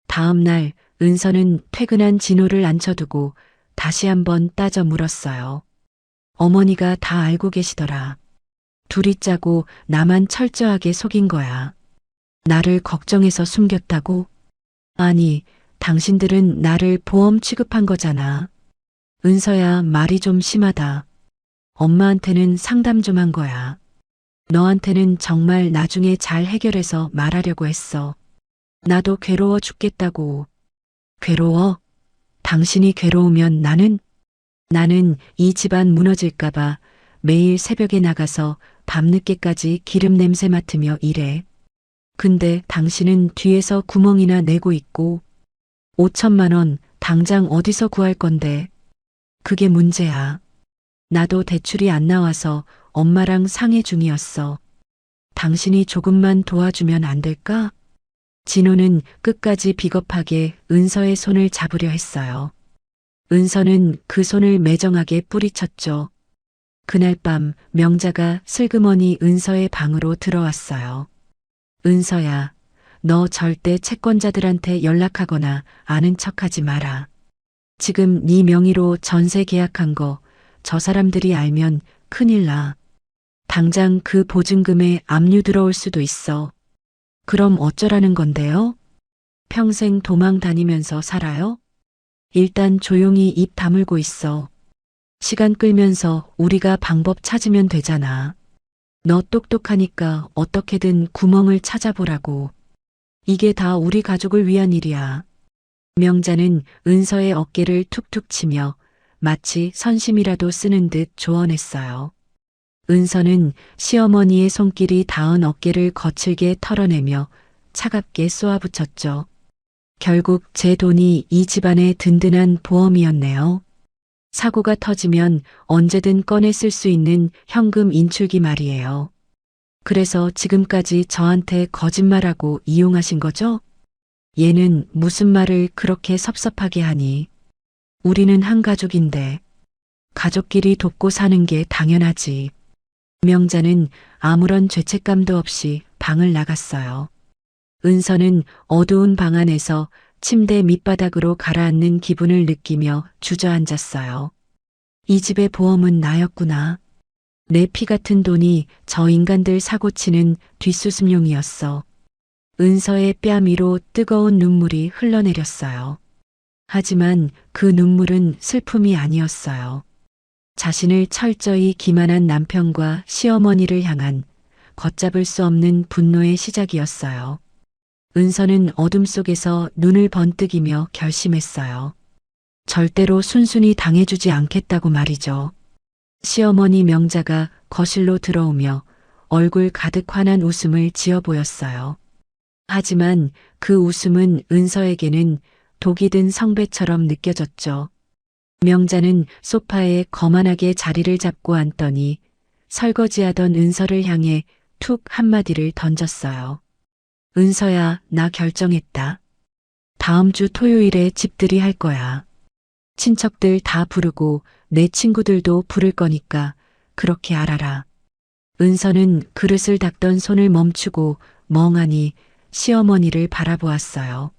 Speaker 1: 다음 날 은서는 퇴근한 진호를 앉혀두고 다시 한번 따져 물었어요. 어머니가 다 알고 계시더라. 둘이 짜고 나만 철저하게 속인 거야. 나를 걱정해서 숨겼다고? 아니, 당신들은 나를 보험 취급한 거잖아. 은서야, 말이 좀 심하다. 엄마한테는 상담 좀 한 거야. 너한테는 정말 나중에 잘 해결해서 말하려고 했어. 나도 괴로워 죽겠다고. 괴로워? 당신이 괴로우면 나는 이 집안 무너질까봐 매일 새벽에 나가서 밤늦게까지 기름 냄새 맡으며 일해. 근데 당신은 뒤에서 구멍이나 내고 있고 5천만 원 당장 어디서 구할 건데. 그게 문제야. 나도 대출이 안 나와서 엄마랑 상해 중이었어. 당신이 조금만 도와주면 안 될까? 진호는 끝까지 비겁하게 은서의 손을 잡으려 했어요. 은서는 그 손을 매정하게 뿌리쳤죠. 그날 밤 명자가 슬그머니 은서의 방으로 들어왔어요. 은서야, 너 절대 채권자들한테 연락하거나 아는 척하지 마라. 지금 네 명의로 전세 계약한 거 저 사람들이 알면 큰일 나. 당장 그 보증금에 압류 들어올 수도 있어. 그럼 어쩌라는 건데요? 평생 도망 다니면서 살아요? 일단 조용히 입 다물고 있어. 시간 끌면서 우리가 방법 찾으면 되잖아. 너 똑똑하니까 어떻게든 구멍을 찾아보라고. 이게 다 우리 가족을 위한 일이야. 명자는 은서의 어깨를 툭툭 치며 마치 선심이라도 쓰는 듯 조언했어요. 은서는 시어머니의 손길이 닿은 어깨를 거칠게 털어내며 차갑게 쏘아붙였죠. 결국 제 돈이 이 집안의 든든한 보험이었네요. 사고가 터지면 언제든 꺼내 쓸 수 있는 현금 인출기 말이에요. 그래서 지금까지 저한테 거짓말하고 이용하신 거죠? 얘는 무슨 말을 그렇게 섭섭하게 하니. 우리는 한 가족인데 가족끼리 돕고 사는 게 당연하지. 명자는 아무런 죄책감도 없이 방을 나갔어요. 은서는 어두운 방 안에서 침대 밑바닥으로 가라앉는 기분을 느끼며 주저앉았어요. 이 집의 보험은 나였구나. 내 피 같은 돈이 저 인간들 사고치는 뒷수습용이었어. 은서의 뺨 위로 뜨거운 눈물이 흘러내렸어요. 하지만 그 눈물은 슬픔이 아니었어요. 자신을 철저히 기만한 남편과 시어머니를 향한 걷잡을 수 없는 분노의 시작이었어요. 은서는 어둠 속에서 눈을 번뜩이며 결심했어요. 절대로 순순히 당해주지 않겠다고 말이죠. 시어머니 명자가 거실로 들어오며 얼굴 가득 환한 웃음을 지어 보였어요. 하지만 그 웃음은 은서에게는 독이 든 성배처럼 느껴졌죠. 명자는 소파에 거만하게 자리를 잡고 앉더니 설거지하던 은서를 향해 툭 한마디를 던졌어요. 은서야, 나 결정했다. 다음 주 토요일에 집들이 할 거야. 친척들 다 부르고 내 친구들도 부를 거니까 그렇게 알아라. 은서는 그릇을 닦던 손을 멈추고 멍하니 시어머니를 바라보았어요.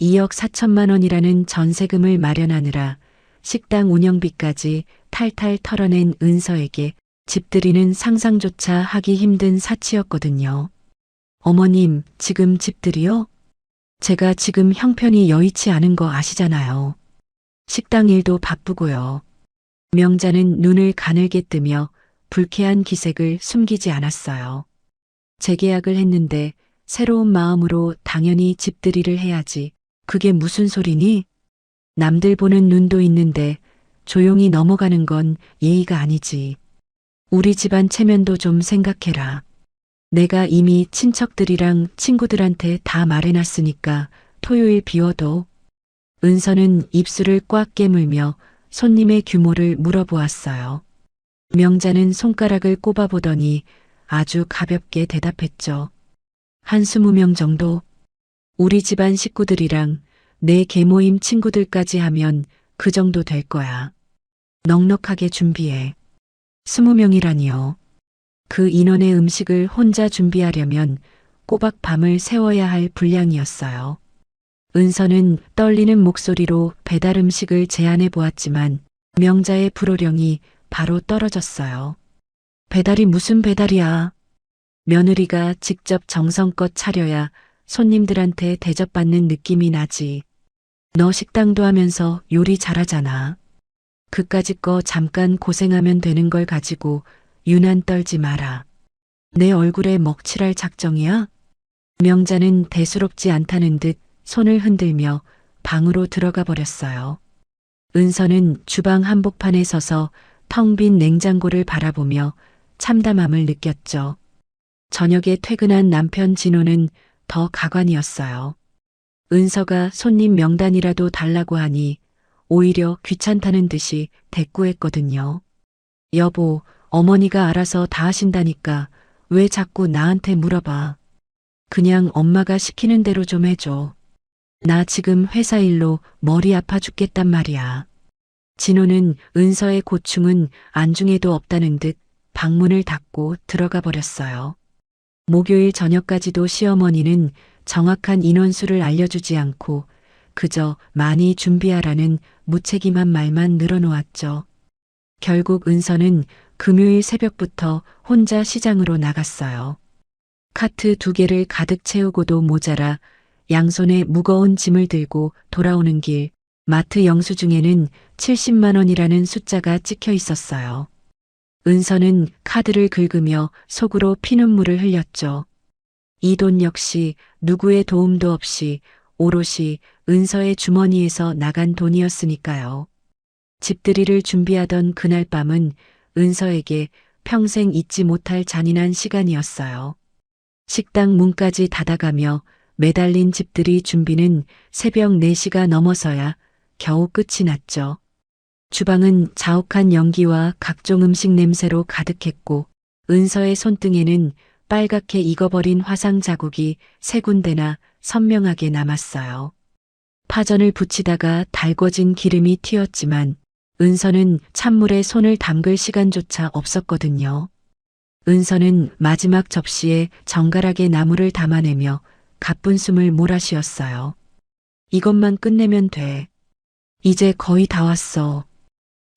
Speaker 1: 2억 4천만 원이라는 전세금을 마련하느라 식당 운영비까지 탈탈 털어낸 은서에게 집들이는 상상조차 하기 힘든 사치였거든요. 어머님, 지금 집들이요? 제가 지금 형편이 여의치 않은 거 아시잖아요. 식당 일도 바쁘고요. 명자는 눈을 가늘게 뜨며 불쾌한 기색을 숨기지 않았어요. 재계약을 했는데 새로운 마음으로 당연히 집들이를 해야지. 그게 무슨 소리니? 남들 보는 눈도 있는데 조용히 넘어가는 건 예의가 아니지. 우리 집안 체면도 좀 생각해라. 내가 이미 친척들이랑 친구들한테 다 말해놨으니까 토요일 비워도. 은서는 입술을 꽉 깨물며 손님의 규모를 물어보았어요. 명자는 손가락을 꼽아보더니 아주 가볍게 대답했죠. 한 20명 정도? 우리 집안 식구들이랑 내 계모임 친구들까지 하면 그 정도 될 거야. 넉넉하게 준비해. 20명이라니요. 그 인원의 음식을 혼자 준비하려면 꼬박 밤을 새워야 할 분량이었어요. 은서는 떨리는 목소리로 배달 음식을 제안해 보았지만 명자의 불호령이 바로 떨어졌어요. 배달이 무슨 배달이야. 며느리가 직접 정성껏 차려야 손님들한테 대접받는 느낌이 나지. 너 식당도 하면서 요리 잘하잖아. 그까짓 거 잠깐 고생하면 되는 걸 가지고 유난 떨지 마라. 내 얼굴에 먹칠할 작정이야? 명자는 대수롭지 않다는 듯 손을 흔들며 방으로 들어가 버렸어요. 은서는 주방 한복판에 서서 텅 빈 냉장고를 바라보며 참담함을 느꼈죠. 저녁에 퇴근한 남편 진호는 더 가관이었어요. 은서가 손님 명단이라도 달라고 하니 오히려 귀찮다는 듯이 대꾸했거든요. 여보, 어머니가 알아서 다 하신다니까 왜 자꾸 나한테 물어봐. 그냥 엄마가 시키는 대로 좀 해줘. 나 지금 회사 일로 머리 아파 죽겠단 말이야. 진호는 은서의 고충은 안중에도 없다는 듯 방문을 닫고 들어가 버렸어요. 목요일 저녁까지도 시어머니는 정확한 인원수를 알려주지 않고 그저 많이 준비하라는 무책임한 말만 늘어놓았죠. 결국 은서는 금요일 새벽부터 혼자 시장으로 나갔어요. 카트 2개를 가득 채우고도 모자라 양손에 무거운 짐을 들고 돌아오는 길 마트 영수증에는 70만 원이라는 숫자가 찍혀 있었어요. 은서는 카드를 긁으며 속으로 피눈물을 흘렸죠. 이 돈 역시 누구의 도움도 없이 오롯이 은서의 주머니에서 나간 돈이었으니까요. 집들이를 준비하던 그날 밤은 은서에게 평생 잊지 못할 잔인한 시간이었어요. 식당 문까지 닫아가며 매달린 집들이 준비는 새벽 4시가 넘어서야 겨우 끝이 났죠. 주방은 자욱한 연기와 각종 음식 냄새로 가득했고 은서의 손등에는 빨갛게 익어버린 화상 자국이 3군데나 선명하게 남았어요. 파전을 붙이다가 달궈진 기름이 튀었지만 은서는 찬물에 손을 담글 시간조차 없었거든요. 은서는 마지막 접시에 정갈하게 나물을 담아내며 가쁜 숨을 몰아쉬었어요. 이것만 끝내면 돼. 이제 거의 다 왔어.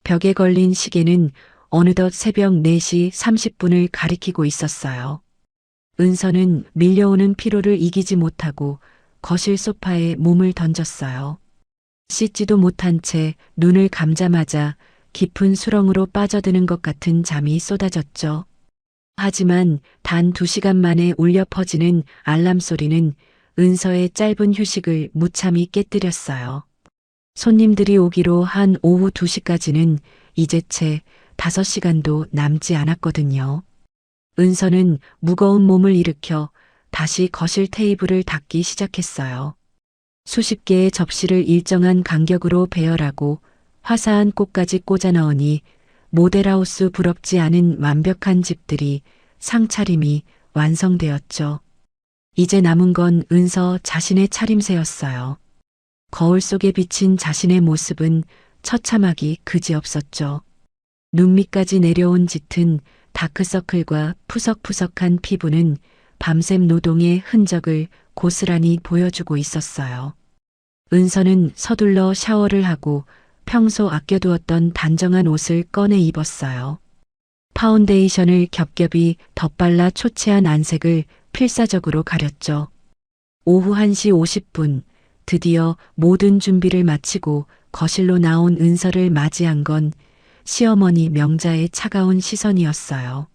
Speaker 1: 벽에 걸린 시계는 어느덧 새벽 4시 30분을 가리키고 있었어요. 은서는 밀려오는 피로를 이기지 못하고 거실 소파에 몸을 던졌어요. 씻지도 못한 채 눈을 감자마자 깊은 수렁으로 빠져드는 것 같은 잠이 쏟아졌죠. 하지만 단 2시간 만에 울려 퍼지는 알람 소리는 은서의 짧은 휴식을 무참히 깨뜨렸어요. 손님들이 오기로 한 오후 2시까지는 이제 채 5시간도 남지 않았거든요. 은서는 무거운 몸을 일으켜 다시 거실 테이블을 닦기 시작했어요. 수십 개의 접시를 일정한 간격으로 배열하고 화사한 꽃까지 꽂아 넣으니 모델하우스 부럽지 않은 완벽한 집들이 상차림이 완성되었죠. 이제 남은 건 은서 자신의 차림새였어요. 거울 속에 비친 자신의 모습은 처참하기 그지없었죠. 눈 밑까지 내려온 짙은 다크서클과 푸석푸석한 피부는 밤샘 노동의 흔적을 고스란히 보여주고 있었어요. 은서는 서둘러 샤워를 하고 평소 아껴두었던 단정한 옷을 꺼내 입었어요. 파운데이션을 겹겹이 덧발라 초췌한 안색을 필사적으로 가렸죠. 오후 1시 50분, 드디어 모든 준비를 마치고 거실로 나온 은서를 맞이한 건 시어머니 명자의 차가운 시선이었어요.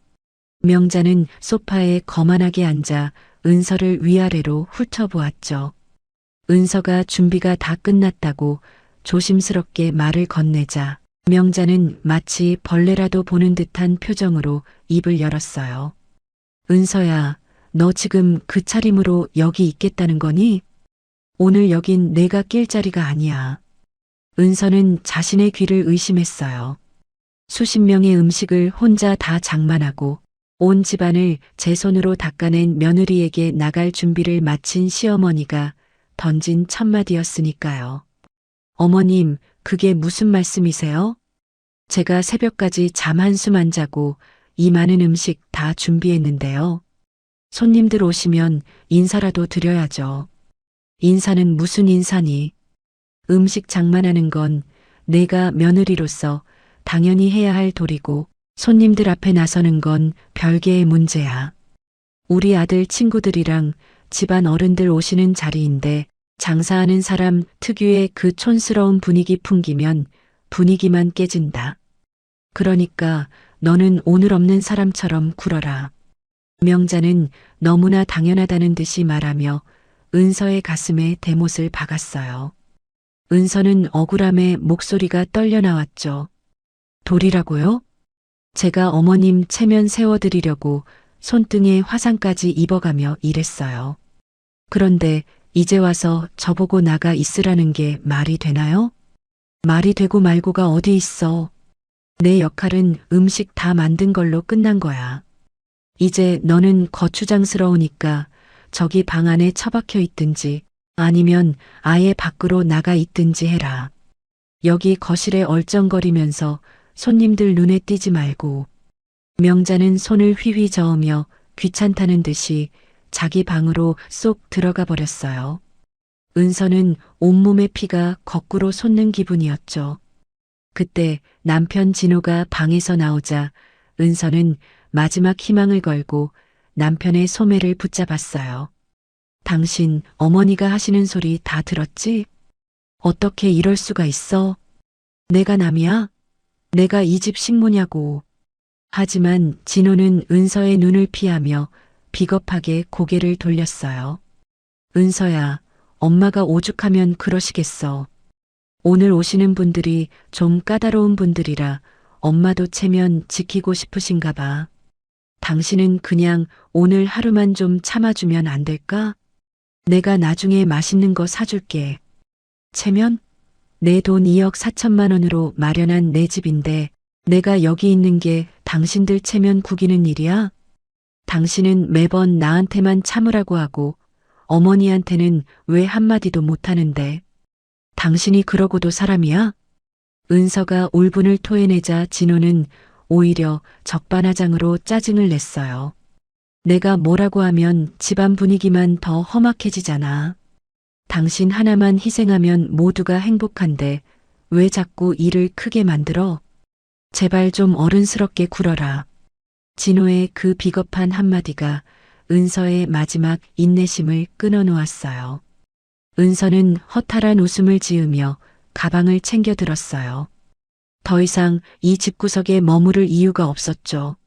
Speaker 1: 명자는 소파에 거만하게 앉아 은서를 위아래로 훑어보았죠. 은서가 준비가 다 끝났다고 조심스럽게 말을 건네자 명자는 마치 벌레라도 보는 듯한 표정으로 입을 열었어요. 은서야, 너 지금 그 차림으로 여기 있겠다는 거니? 오늘 여긴 내가 낄 자리가 아니야. 은서는 자신의 귀를 의심했어요. 수십 명의 음식을 혼자 다 장만하고 온 집안을 제 손으로 닦아낸 며느리에게 나갈 준비를 마친 시어머니가 던진 첫마디였으니까요. 어머님, 그게 무슨 말씀이세요? 제가 새벽까지 잠 한숨 안 자고 이 많은 음식 다 준비했는데요. 손님들 오시면 인사라도 드려야죠. 인사는 무슨 인사니? 음식 장만하는 건 내가 며느리로서 당연히 해야 할 도리고 손님들 앞에 나서는 건 별개의 문제야. 우리 아들 친구들이랑 집안 어른들 오시는 자리인데 장사하는 사람 특유의 그 촌스러운 분위기 풍기면 분위기만 깨진다. 그러니까 너는 오늘 없는 사람처럼 굴어라. 명자는 너무나 당연하다는 듯이 말하며 은서의 가슴에 대못을 박았어요. 은서는 억울함에 목소리가 떨려 나왔죠. 돌이라고요? 제가 어머님 체면 세워드리려고 손등에 화상까지 입어가며 일했어요. 그런데 이제 와서 저보고 나가 있으라는 게 말이 되나요? 말이 되고 말고가 어디 있어. 내 역할은 음식 다 만든 걸로 끝난 거야. 이제 너는 거추장스러우니까 저기 방 안에 처박혀 있든지 아니면 아예 밖으로 나가 있든지 해라. 여기 거실에 얼쩡거리면서 손님들 눈에 띄지 말고. 명자는 손을 휘휘 저으며 귀찮다는 듯이 자기 방으로 쏙 들어가 버렸어요. 은서는 온몸의 피가 거꾸로 솟는 기분이었죠. 그때 남편 진호가 방에서 나오자 은서는 마지막 희망을 걸고 남편의 소매를 붙잡았어요. 당신 어머니가 하시는 소리 다 들었지? 어떻게 이럴 수가 있어? 내가 남이야? 내가 이 집 식모냐고. 하지만 진호는 은서의 눈을 피하며 비겁하게 고개를 돌렸어요. 은서야, 엄마가 오죽하면 그러시겠어. 오늘 오시는 분들이 좀 까다로운 분들이라 엄마도 체면 지키고 싶으신가 봐. 당신은 그냥 오늘 하루만 좀 참아주면 안 될까? 내가 나중에 맛있는 거 사줄게. 체면? 내 돈 2억 4천만 원으로 마련한 내 집인데 내가 여기 있는 게 당신들 체면 구기는 일이야? 당신은 매번 나한테만 참으라고 하고 어머니한테는 왜 한마디도 못하는데? 당신이 그러고도 사람이야? 은서가 울분을 토해내자 진호는 오히려 적반하장으로 짜증을 냈어요. 내가 뭐라고 하면 집안 분위기만 더 험악해지잖아. 당신 하나만 희생하면 모두가 행복한데 왜 자꾸 일을 크게 만들어? 제발 좀 어른스럽게 굴어라. 진호의 그 비겁한 한마디가 은서의 마지막 인내심을 끊어놓았어요. 은서는 허탈한 웃음을 지으며 가방을 챙겨 들었어요. 더 이상 이 집구석에 머무를 이유가 없었죠.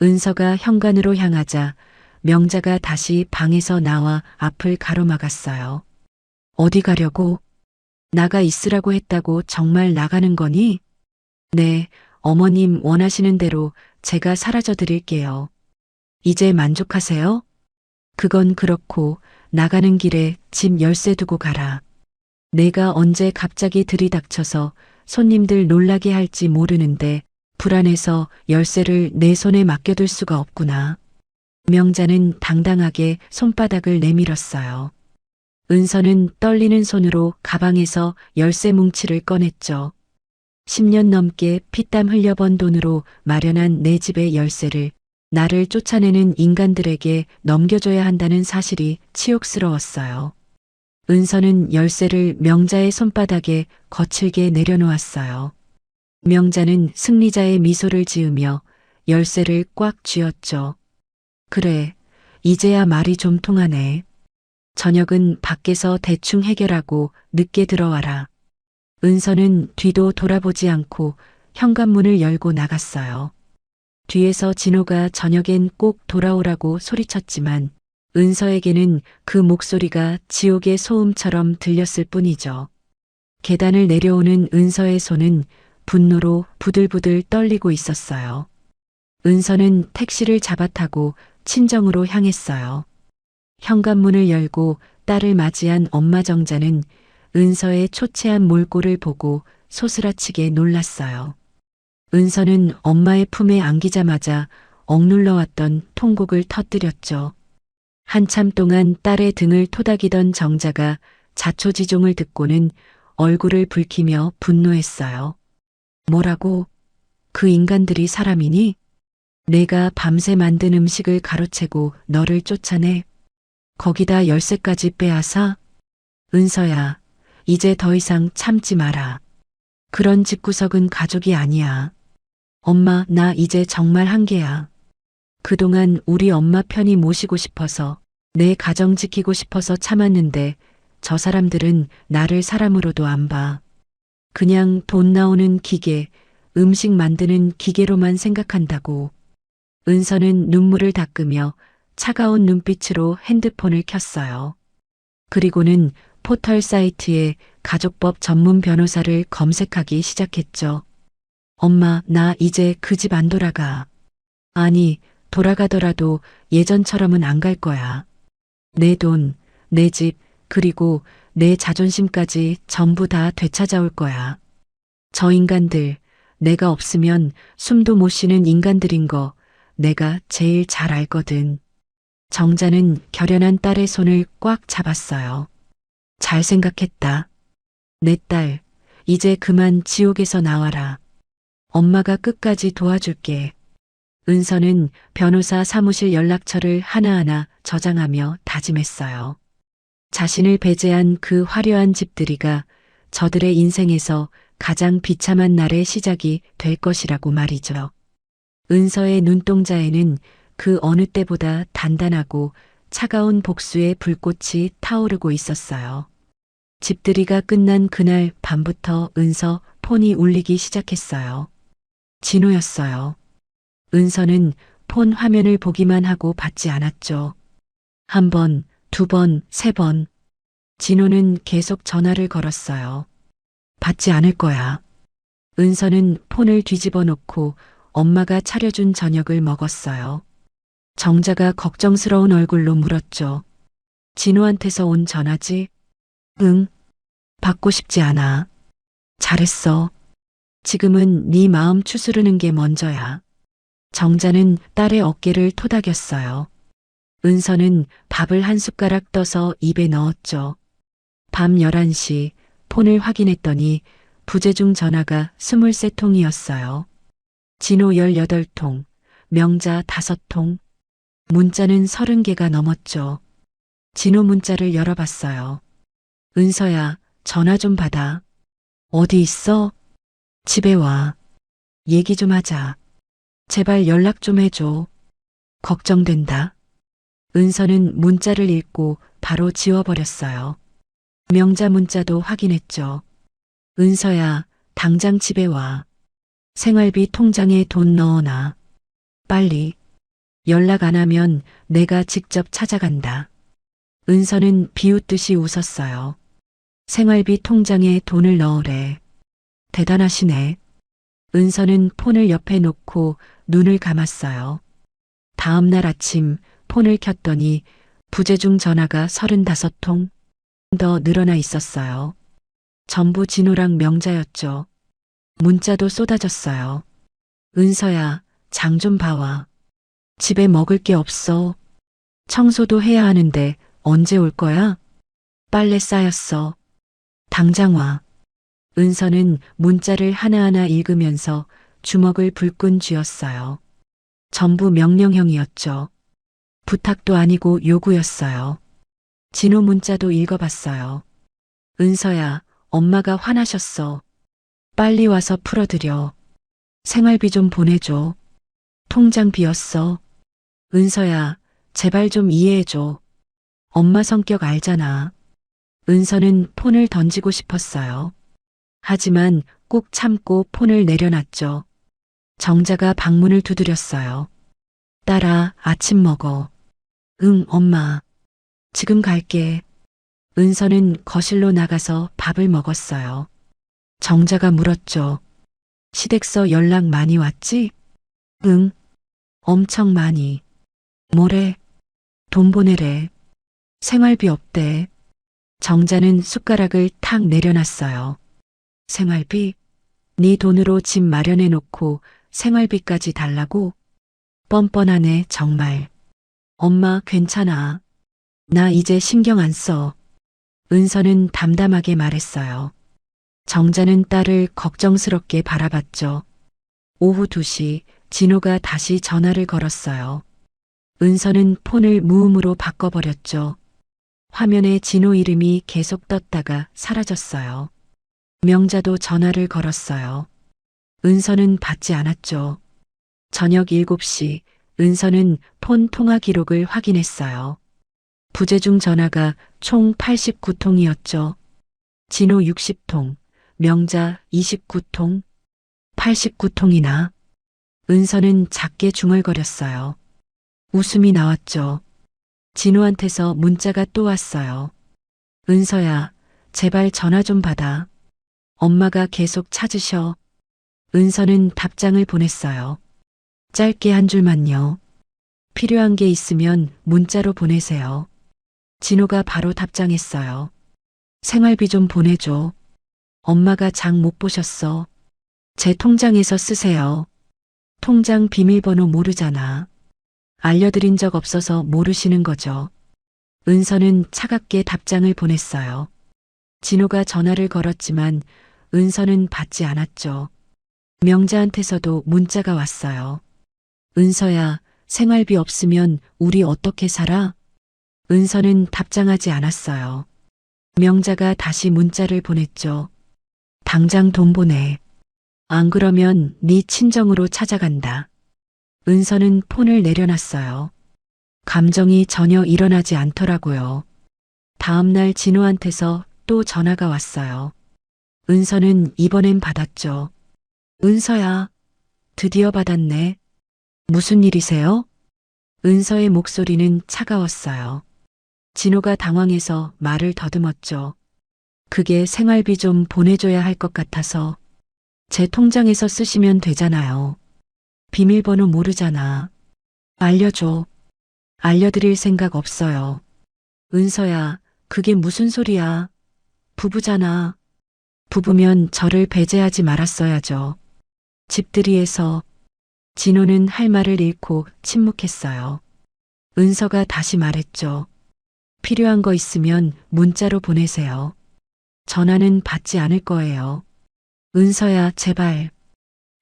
Speaker 1: 은서가 현관으로 향하자 명자가 다시 방에서 나와 앞을 가로막았어요. 어디 가려고? 나가 있으라고 했다고 정말 나가는 거니? 네, 어머님 원하시는 대로 제가 사라져 드릴게요. 이제 만족하세요? 그건 그렇고 나가는 길에 집 열쇠 두고 가라. 내가 언제 갑자기 들이닥쳐서 손님들 놀라게 할지 모르는데 불안해서 열쇠를 내 손에 맡겨둘 수가 없구나. 명자는 당당하게 손바닥을 내밀었어요. 은서는 떨리는 손으로 가방에서 열쇠 뭉치를 꺼냈죠. 10년 넘게 피땀 흘려번 돈으로 마련한 내 집의 열쇠를 나를 쫓아내는 인간들에게 넘겨줘야 한다는 사실이 치욕스러웠어요. 은서는 열쇠를 명자의 손바닥에 거칠게 내려놓았어요. 명자는 승리자의 미소를 지으며 열쇠를 꽉 쥐었죠. 그래, 이제야 말이 좀 통하네. 저녁은 밖에서 대충 해결하고 늦게 들어와라. 은서는 뒤도 돌아보지 않고 현관문을 열고 나갔어요. 뒤에서 진호가 저녁엔 꼭 돌아오라고 소리쳤지만 은서에게는 그 목소리가 지옥의 소음처럼 들렸을 뿐이죠. 계단을 내려오는 은서의 손은 분노로 부들부들 떨리고 있었어요. 은서는 택시를 잡아타고 친정으로 향했어요. 현관문을 열고 딸을 맞이한 엄마 정자는 은서의 초췌한 몰골을 보고 소스라치게 놀랐어요. 은서는 엄마의 품에 안기자마자 억눌러왔던 통곡을 터뜨렸죠. 한참 동안 딸의 등을 토닥이던 정자가 자초지종을 듣고는 얼굴을 붉히며 분노했어요. 뭐라고? 그 인간들이 사람이니? 내가 밤새 만든 음식을 가로채고 너를 쫓아내? 거기다 열쇠까지 빼앗아? 은서야, 이제 더 이상 참지 마라. 그런 집구석은 가족이 아니야. 엄마, 나 이제 정말 한계야. 그동안 우리 엄마 편히 모시고 싶어서, 내 가정 지키고 싶어서 참았는데 저 사람들은 나를 사람으로도 안 봐. 그냥 돈 나오는 기계, 음식 만드는 기계로만 생각한다고. 은서는 눈물을 닦으며 차가운 눈빛으로 핸드폰을 켰어요. 그리고는 포털 사이트에 가족법 전문 변호사를 검색하기 시작했죠. 엄마, 나 이제 그 집 안 돌아가. 아니, 돌아가더라도 예전처럼은 안 갈 거야. 내 돈, 내 집, 그리고 내 자존심까지 전부 다 되찾아올 거야. 저 인간들, 내가 없으면 숨도 못 쉬는 인간들인 거 내가 제일 잘 알거든. 정자는 결연한 딸의 손을 꽉 잡았어요. 잘 생각했다. 내 딸, 이제 그만 지옥에서 나와라. 엄마가 끝까지 도와줄게. 은서는 변호사 사무실 연락처를 하나하나 저장하며 다짐했어요. 자신을 배제한 그 화려한 집들이가 저들의 인생에서 가장 비참한 날의 시작이 될 것이라고 말이죠. 은서의 눈동자에는 그 어느 때보다 단단하고 차가운 복수의 불꽃이 타오르고 있었어요. 집들이가 끝난 그날 밤부터 은서 폰이 울리기 시작했어요. 진호였어요. 은서는 폰 화면을 보기만 하고 받지 않았죠. 한 번, 두 번, 세 번. 진호는 계속 전화를 걸었어요. 받지 않을 거야. 은서는 폰을 뒤집어 놓고 엄마가 차려준 저녁을 먹었어요. 정자가 걱정스러운 얼굴로 물었죠. 진호한테서 온 전화지? 응. 받고 싶지 않아. 잘했어. 지금은 네 마음 추스르는 게 먼저야. 정자는 딸의 어깨를 토닥였어요. 은서는 밥을 한 숟가락 떠서 입에 넣었죠. 밤 11시 폰을 확인했더니 부재중 전화가 23통이었어요. 진호 18통, 명자 5통, 문자는 30개가 넘었죠. 진호 문자를 열어봤어요. 은서야, 전화 좀 받아. 어디 있어? 집에 와. 얘기 좀 하자. 제발 연락 좀 해줘. 걱정된다. 은서는 문자를 읽고 바로 지워버렸어요. 명자 문자도 확인했죠. 은서야, 당장 집에 와. 생활비 통장에 돈 넣어놔. 빨리. 연락 안 하면 내가 직접 찾아간다. 은서는 비웃듯이 웃었어요. 생활비 통장에 돈을 넣으래. 대단하시네. 은서는 폰을 옆에 놓고 눈을 감았어요. 다음 날 아침 폰을 켰더니 부재중 전화가 35통 더 늘어나 있었어요. 전부 진호랑 명자였죠. 문자도 쏟아졌어요. 은서야, 장 좀 봐와. 집에 먹을 게 없어. 청소도 해야 하는데 언제 올 거야? 빨래 쌓였어. 당장 와. 은서는 문자를 하나하나 읽으면서 주먹을 불끈 쥐었어요. 전부 명령형이었죠. 부탁도 아니고 요구였어요. 진호 문자도 읽어봤어요. 은서야, 엄마가 화나셨어. 빨리 와서 풀어드려. 생활비 좀 보내줘. 통장 비었어. 은서야, 제발 좀 이해해줘. 엄마 성격 알잖아. 은서는 폰을 던지고 싶었어요. 하지만 꼭 참고 폰을 내려놨죠. 정자가 방문을 두드렸어요. 딸아, 아침 먹어. 응, 엄마. 지금 갈게. 은서는 거실로 나가서 밥을 먹었어요. 정자가 물었죠. 시댁서 연락 많이 왔지? 응, 엄청 많이. 뭐래? 돈 보내래. 생활비 없대. 정자는 숟가락을 탁 내려놨어요. 생활비? 네 돈으로 집 마련해 놓고 생활비까지 달라고? 뻔뻔하네, 정말. 엄마, 괜찮아. 나 이제 신경 안 써. 은서는 담담하게 말했어요. 정자는 딸을 걱정스럽게 바라봤죠. 오후 2시 진호가 다시 전화를 걸었어요. 은서는 폰을 무음으로 바꿔버렸죠. 화면에 진호 이름이 계속 떴다가 사라졌어요. 명자도 전화를 걸었어요. 은서는 받지 않았죠. 저녁 7시 은서는 폰 통화 기록을 확인했어요. 부재중 전화가 총 89통이었죠. 진호 60통, 명자 29통, 89통이나. 은서는 작게 중얼거렸어요. 웃음이 나왔죠. 진호한테서 문자가 또 왔어요. 은서야, 제발 전화 좀 받아. 엄마가 계속 찾으셔. 은서는 답장을 보냈어요. 짧게 한 줄만요. 필요한 게 있으면 문자로 보내세요. 진호가 바로 답장했어요. 생활비 좀 보내줘. 엄마가 장 못 보셨어. 제 통장에서 쓰세요. 통장 비밀번호 모르잖아. 알려드린 적 없어서 모르시는 거죠. 은서는 차갑게 답장을 보냈어요. 진호가 전화를 걸었지만 은서는 받지 않았죠. 명자한테서도 문자가 왔어요. 은서야, 생활비 없으면 우리 어떻게 살아? 은서는 답장하지 않았어요. 명자가 다시 문자를 보냈죠. 당장 돈 보내. 안 그러면 네 친정으로 찾아간다. 은서는 폰을 내려놨어요. 감정이 전혀 일어나지 않더라고요. 다음날 진호한테서 또 전화가 왔어요. 은서는 이번엔 받았죠. 은서야, 드디어 받았네. 무슨 일이세요? 은서의 목소리는 차가웠어요. 진호가 당황해서 말을 더듬었죠. 그게 생활비 좀 보내줘야 할 것 같아서. 제 통장에서 쓰시면 되잖아요. 비밀번호 모르잖아. 알려줘. 알려드릴 생각 없어요. 은서야, 그게 무슨 소리야. 부부잖아. 부부면 저를 배제하지 말았어야죠. 집들이에서. 진호는 할 말을 잃고 침묵했어요. 은서가 다시 말했죠. 필요한 거 있으면 문자로 보내세요. 전화는 받지 않을 거예요. 은서야, 제발.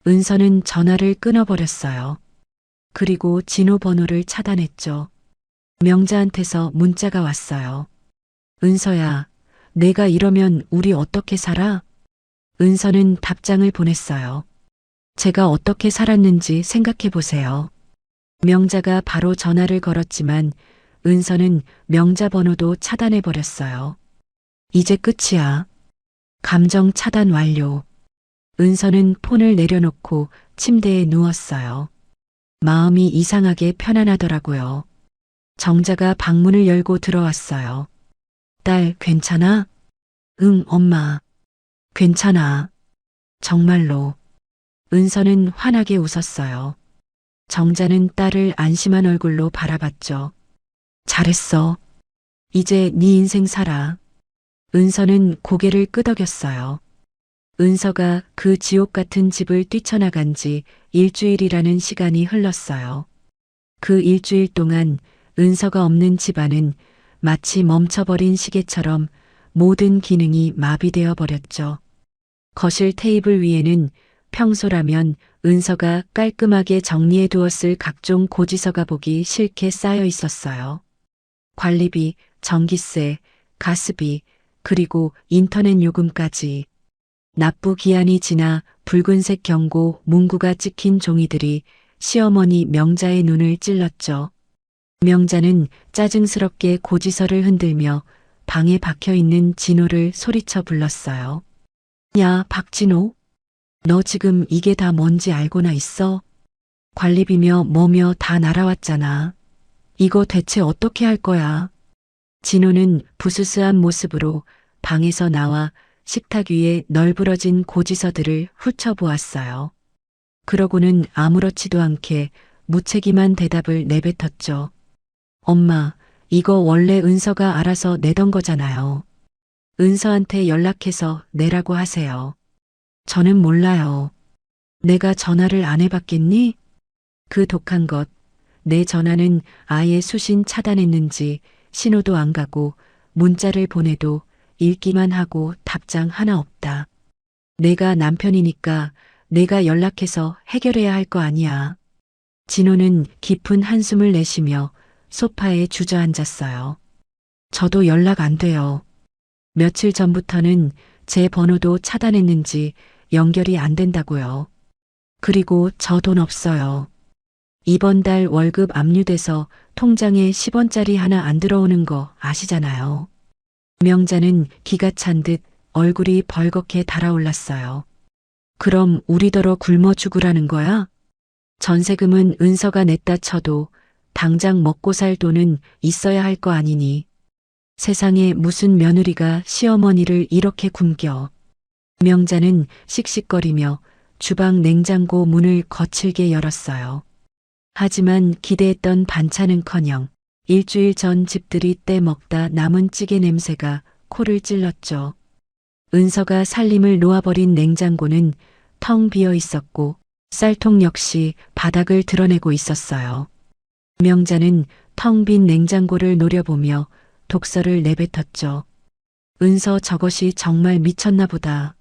Speaker 1: 은서는 전화를 끊어버렸어요. 그리고 진호 번호를 차단했죠. 명자한테서 문자가 왔어요. 은서야, 내가 이러면 우리 어떻게 살아? 은서는 답장을 보냈어요. 제가 어떻게 살았는지 생각해 보세요. 명자가 바로 전화를 걸었지만 은서는 명자 번호도 차단해 버렸어요. 이제 끝이야. 감정 차단 완료. 은서는 폰을 내려놓고 침대에 누웠어요. 마음이 이상하게 편안하더라고요. 정자가 방문을 열고 들어왔어요. 딸, 괜찮아? 응, 엄마. 괜찮아. 정말로. 은서는 환하게 웃었어요. 정자는 딸을 안심한 얼굴로 바라봤죠. 잘했어. 이제 네 인생 살아. 은서는 고개를 끄덕였어요. 은서가 그 지옥 같은 집을 뛰쳐나간 지 일주일이라는 시간이 흘렀어요. 그 일주일 동안 은서가 없는 집안은 마치 멈춰버린 시계처럼 모든 기능이 마비되어 버렸죠. 거실 테이블 위에는 평소라면 은서가 깔끔하게 정리해 두었을 각종 고지서가 보기 싫게 쌓여 있었어요. 관리비, 전기세, 가스비, 그리고 인터넷 요금까지. 납부 기한이 지나 붉은색 경고 문구가 찍힌 종이들이 시어머니 명자의 눈을 찔렀죠. 명자는 짜증스럽게 고지서를 흔들며 방에 박혀 있는 진호를 소리쳐 불렀어요. 야, 박진호. 너 지금 이게 다 뭔지 알고나 있어? 관리비며 뭐며 다 날아왔잖아. 이거 대체 어떻게 할 거야? 진호는 부스스한 모습으로 방에서 나와 식탁 위에 널브러진 고지서들을 훑어보았어요. 그러고는 아무렇지도 않게 무책임한 대답을 내뱉었죠. 엄마, 이거 원래 은서가 알아서 내던 거잖아요. 은서한테 연락해서 내라고 하세요. 저는 몰라요. 내가 전화를 안 해봤겠니? 그 독한 것. 내 전화는 아예 수신 차단했는지 신호도 안 가고 문자를 보내도 읽기만 하고 답장 하나 없다. 내가 남편이니까 내가 연락해서 해결해야 할 거 아니야. 진호는 깊은 한숨을 내쉬며 소파에 주저앉았어요. 저도 연락 안 돼요. 며칠 전부터는 제 번호도 차단했는지 연결이 안 된다고요. 그리고 저 돈 없어요. 이번 달 월급 압류돼서 통장에 10원짜리 하나 안 들어오는 거 아시잖아요. 명자는 기가 찬 듯 얼굴이 벌겋게 달아올랐어요. 그럼 우리더러 굶어 죽으라는 거야? 전세금은 은서가 냈다 쳐도 당장 먹고 살 돈은 있어야 할 거 아니니. 세상에 무슨 며느리가 시어머니를 이렇게 굶겨. 명자는 씩씩거리며 주방 냉장고 문을 거칠게 열었어요. 하지만 기대했던 반찬은커녕 일주일 전 집들이 떼먹다 남은 찌개 냄새가 코를 찔렀죠. 은서가 살림을 놓아버린 냉장고는 텅 비어 있었고 쌀통 역시 바닥을 드러내고 있었어요. 명자는 텅 빈 냉장고를 노려보며 독서를 내뱉었죠. 은서 저것이 정말 미쳤나 보다.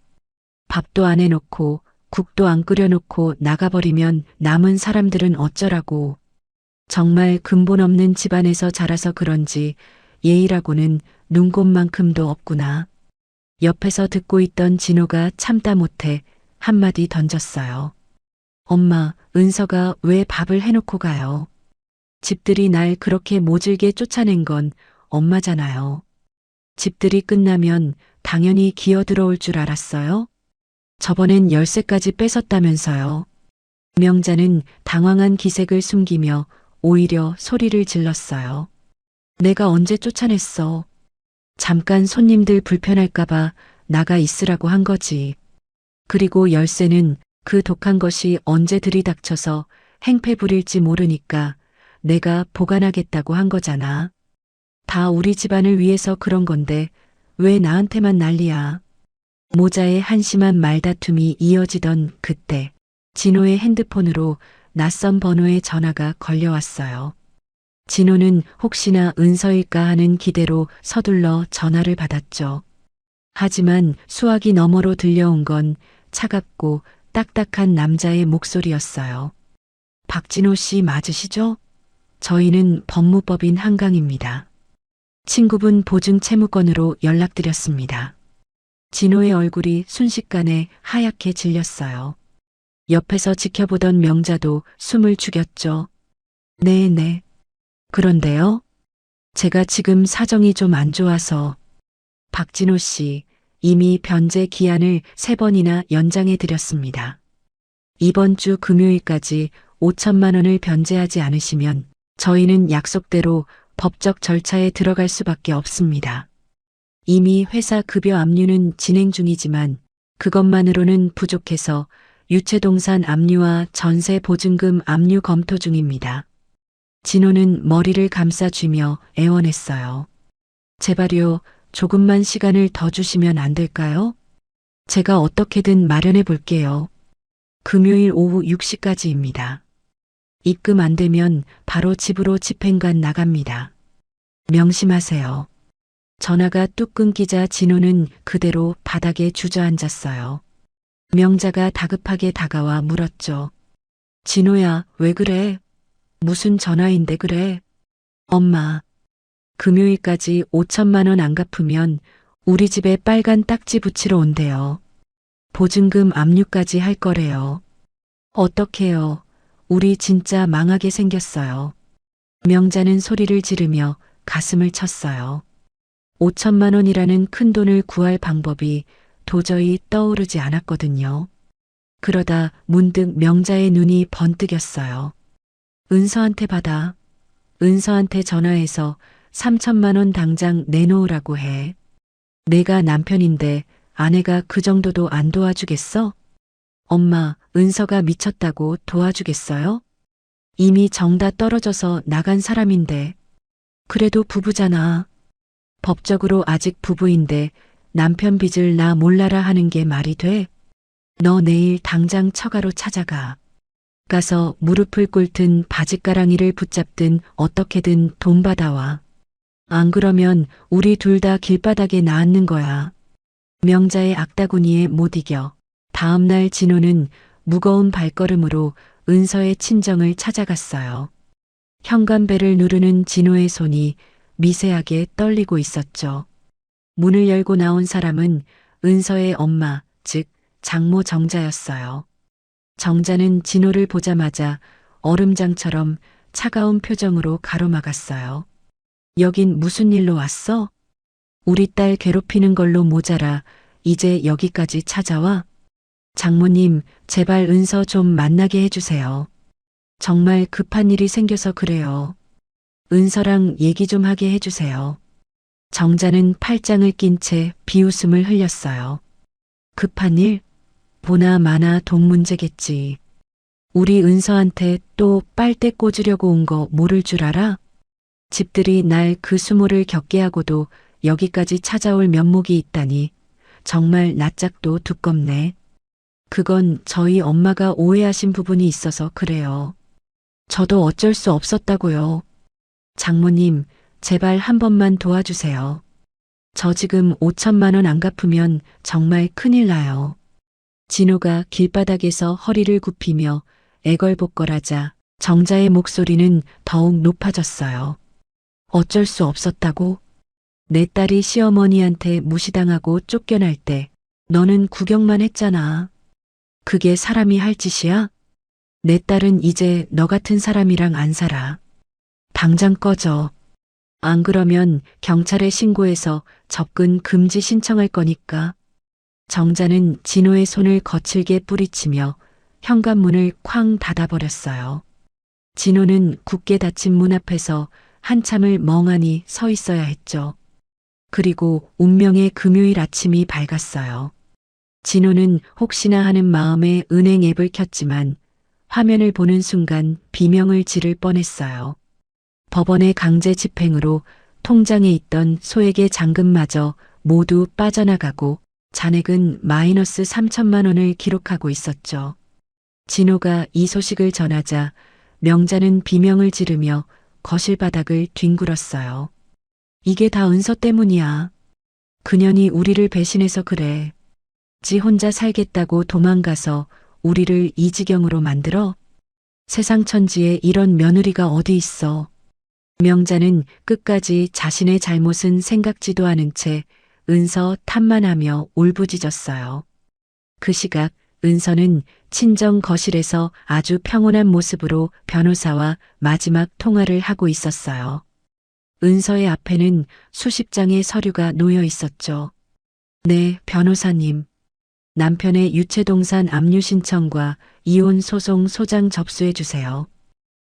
Speaker 1: 밥도 안 해놓고 국도 안 끓여놓고 나가버리면 남은 사람들은 어쩌라고. 정말 근본 없는 집안에서 자라서 그런지 예의라고는 눈곱만큼도 없구나. 옆에서 듣고 있던 진호가 참다 못해 한마디 던졌어요. 엄마, 은서가 왜 밥을 해놓고 가요? 집들이 날 그렇게 모질게 쫓아낸 건 엄마잖아요. 집들이 끝나면 당연히 기어 들어올 줄 알았어요? 저번엔 열쇠까지 뺏었다면서요. 명자는 당황한 기색을 숨기며 오히려 소리를 질렀어요. 내가 언제 쫓아냈어. 잠깐 손님들 불편할까봐 나가 있으라고 한 거지. 그리고 열쇠는 그 독한 것이 언제 들이닥쳐서 행패 부릴지 모르니까 내가 보관하겠다고 한 거잖아. 다 우리 집안을 위해서 그런 건데 왜 나한테만 난리야. 모자의 한심한 말다툼이 이어지던 그때 진호의 핸드폰으로 낯선 번호의 전화가 걸려왔어요. 진호는 혹시나 은서일까 하는 기대로 서둘러 전화를 받았죠. 하지만 수화기 너머로 들려온 건 차갑고 딱딱한 남자의 목소리였어요. 박진호 씨 맞으시죠? 저희는 법무법인 한강입니다. 친구분 보증 채무건으로 연락드렸습니다. 진호의 얼굴이 순식간에 하얗게 질렸어요. 옆에서 지켜보던 명자도 숨을 죽였죠. 네네. 그런데요? 제가 지금 사정이 좀 안 좋아서. 박진호 씨, 이미 변제 기한을 3번이나 연장해 드렸습니다. 이번 주 금요일까지 5천만 원을 변제하지 않으시면 저희는 약속대로 법적 절차에 들어갈 수밖에 없습니다. 이미 회사 급여 압류는 진행 중이지만 그것만으로는 부족해서 유채동산 압류와 전세 보증금 압류 검토 중입니다. 진호는 머리를 감싸쥐며 애원했어요. 제발요, 조금만 시간을 더 주시면 안 될까요? 제가 어떻게든 마련해 볼게요. 금요일 오후 6시까지입니다. 입금 안 되면 바로 집으로 집행관 나갑니다. 명심하세요. 전화가 뚝 끊기자 진호는 그대로 바닥에 주저앉았어요. 명자가 다급하게 다가와 물었죠. 진호야, 왜 그래? 무슨 전화인데 그래? 엄마, 금요일까지 5천만 원 안 갚으면 우리 집에 빨간 딱지 붙이러 온대요. 보증금 압류까지 할 거래요. 어떡해요. 우리 진짜 망하게 생겼어요. 명자는 소리를 지르며 가슴을 쳤어요. 5천만 원이라는 큰 돈을 구할 방법이 도저히 떠오르지 않았거든요. 그러다 문득 명자의 눈이 번뜩였어요. 은서한테 받아. 은서한테 전화해서 3천만 원 당장 내놓으라고 해. 내가 남편인데 아내가 그 정도도 안 도와주겠어? 엄마, 은서가 미쳤다고 도와주겠어요? 이미 정 다 떨어져서 나간 사람인데. 그래도 부부잖아. 법적으로 아직 부부인데 남편 빚을 나 몰라라 하는 게 말이 돼? 너 내일 당장 처가로 찾아가. 가서 무릎을 꿇든 바짓가랑이를 붙잡든 어떻게든 돈 받아와. 안 그러면 우리 둘 다 길바닥에 나앉는 거야. 명자의 악다구니에 못 이겨 다음 날 진호는 무거운 발걸음으로 은서의 친정을 찾아갔어요. 현관벨을 누르는 진호의 손이 미세하게 떨리고 있었죠. 문을 열고 나온 사람은 은서의 엄마, 즉 장모 정자였어요. 정자는 진호를 보자마자 얼음장처럼 차가운 표정으로 가로막았어요. 여긴 무슨 일로 왔어? 우리 딸 괴롭히는 걸로 모자라 이제 여기까지 찾아와? 장모님, 제발 은서 좀 만나게 해주세요. 정말 급한 일이 생겨서 그래요. 은서랑 얘기 좀 하게 해주세요. 정자는 팔짱을 낀 채 비웃음을 흘렸어요. 급한 일? 보나 마나 돈 문제겠지. 우리 은서한테 또 빨대 꽂으려고 온 거 모를 줄 알아? 집들이 날 그 수모를 겪게 하고도 여기까지 찾아올 면목이 있다니 정말 낯짝도 두껍네. 그건 저희 엄마가 오해하신 부분이 있어서 그래요. 저도 어쩔 수 없었다고요. 장모님, 제발 한 번만 도와주세요. 저 지금 5천만 원 안 갚으면 정말 큰일 나요. 진호가 길바닥에서 허리를 굽히며 애걸복걸하자 정자의 목소리는 더욱 높아졌어요. 어쩔 수 없었다고? 내 딸이 시어머니한테 무시당하고 쫓겨날 때 너는 구경만 했잖아. 그게 사람이 할 짓이야? 내 딸은 이제 너 같은 사람이랑 안 살아. 당장 꺼져. 안 그러면 경찰에 신고해서 접근 금지 신청할 거니까. 정자는 진호의 손을 거칠게 뿌리치며 현관문을 쾅 닫아버렸어요. 진호는 굳게 닫힌 문 앞에서 한참을 멍하니 서 있어야 했죠. 그리고 운명의 금요일 아침이 밝았어요. 진호는 혹시나 하는 마음에 은행 앱을 켰지만 화면을 보는 순간 비명을 지를 뻔했어요. 법원의 강제 집행으로 통장에 있던 소액의 잔금마저 모두 빠져나가고 잔액은 마이너스 3천만 원을 기록하고 있었죠. 진호가 이 소식을 전하자 명자는 비명을 지르며 거실 바닥을 뒹굴었어요. 이게 다 은서 때문이야. 그년이 우리를 배신해서 그래. 지 혼자 살겠다고 도망가서 우리를 이 지경으로 만들어? 세상 천지에 이런 며느리가 어디 있어. 명자는 끝까지 자신의 잘못은 생각지도 않은 채 은서 탓만 하며 울부짖었어요. 그 시각 은서는 친정 거실에서 아주 평온한 모습으로 변호사와 마지막 통화를 하고 있었어요. 은서의 앞에는 수십 장의 서류가 놓여 있었죠. 네, 변호사님. 남편의 유체동산 압류 신청과 이혼 소송 소장 접수해 주세요.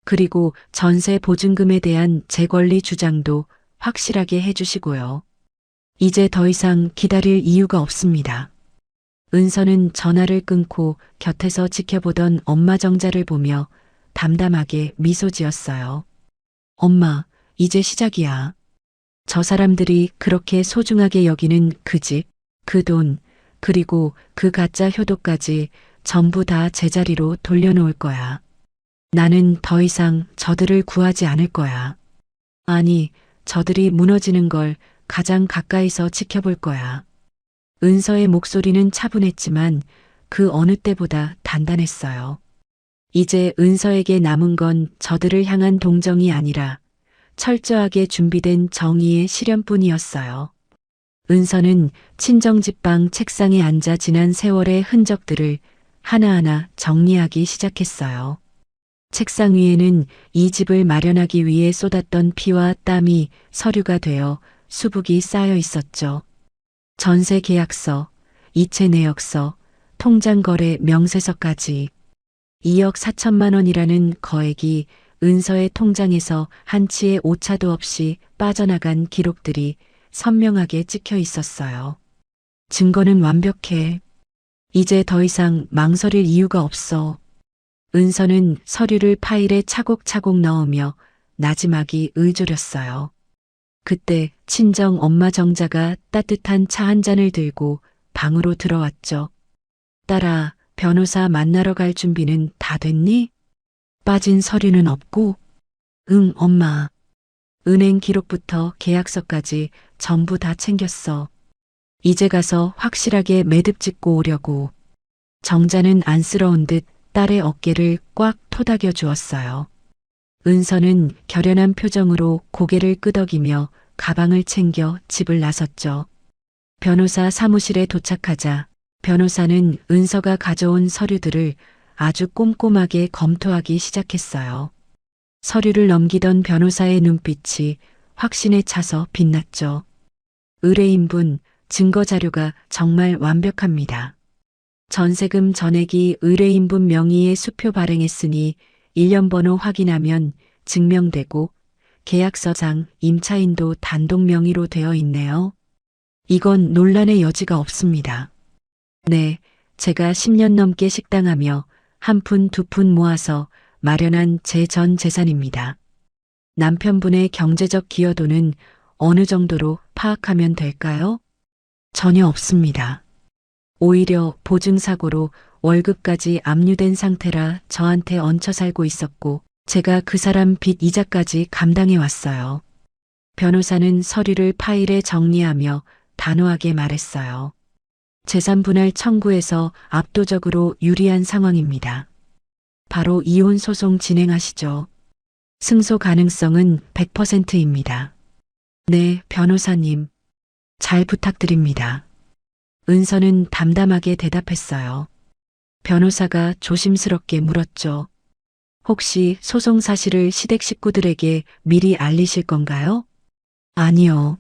Speaker 1: 그리고 전세 보증금에 대한 제 권리 주장도 확실하게 해주시고요. 이제 더 이상 기다릴 이유가 없습니다. 은서는 전화를 끊고 곁에서 지켜보던 엄마 정자를 보며 담담하게 미소 지었어요. 엄마, 이제 시작이야. 저 사람들이 그렇게 소중하게 여기는 그 집, 그 돈, 그리고 그 가짜 효도까지 전부 다 제자리로 돌려놓을 거야. 나는 더 이상 저들을 구하지 않을 거야. 아니, 저들이 무너지는 걸 가장 가까이서 지켜볼 거야. 은서의 목소리는 차분했지만 그 어느 때보다 단단했어요. 이제 은서에게 남은 건 저들을 향한 동정이 아니라 철저하게 준비된 정의의 실현뿐이었어요. 은서는 친정집방 책상에 앉아 지난 세월의 흔적들을 하나하나 정리하기 시작했어요. 책상 위에는 이 집을 마련하기 위해 쏟았던 피와 땀이 서류가 되어 수북이 쌓여 있었죠. 전세 계약서, 이체 내역서, 통장 거래 명세서까지 2억 4천만 원이라는 거액이 은서의 통장에서 한치의 오차도 없이 빠져나간 기록들이 선명하게 찍혀 있었어요. 증거는 완벽해. 이제 더 이상 망설일 이유가 없어. 은서는 서류를 파일에 차곡차곡 넣으며 나지막이 의졸였어요. 그때 친정 엄마 정자가 따뜻한 차 한 잔을 들고 방으로 들어왔죠. 딸아, 변호사 만나러 갈 준비는 다 됐니? 빠진 서류는 없고? 응, 엄마. 은행 기록부터 계약서까지 전부 다 챙겼어. 이제 가서 확실하게 매듭 짓고 오려고. 정자는 안쓰러운 듯 딸의 어깨를 꽉 토닥여 주었어요. 은서는 결연한 표정으로 고개를 끄덕이며 가방을 챙겨 집을 나섰죠. 변호사 사무실에 도착하자 변호사는 은서가 가져온 서류들을 아주 꼼꼼하게 검토하기 시작했어요. 서류를 넘기던 변호사의 눈빛이 확신에 차서 빛났죠. 의뢰인분, 증거 자료가 정말 완벽합니다. 전세금 전액이 의뢰인분 명의의 수표 발행했으니 1년 번호 확인하면 증명되고 계약서상 임차인도 단독 명의로 되어 있네요. 이건 논란의 여지가 없습니다. 네, 제가 10년 넘게 식당하며 한 푼 두 푼 모아서 마련한 제 전 재산입니다. 남편분의 경제적 기여도는 어느 정도로 파악하면 될까요? 전혀 없습니다. 오히려 보증사고로 월급까지 압류된 상태라 저한테 얹혀 살고 있었고 제가 그 사람 빚 이자까지 감당해 왔어요. 변호사는 서류를 파일에 정리하며 단호하게 말했어요. 재산 분할 청구에서 압도적으로 유리한 상황입니다. 바로 이혼 소송 진행하시죠. 승소 가능성은 100%입니다. 네, 변호사님. 잘 부탁드립니다. 은서는 담담하게 대답했어요. 변호사가 조심스럽게 물었죠. 혹시 소송 사실을 시댁 식구들에게 미리 알리실 건가요? 아니요.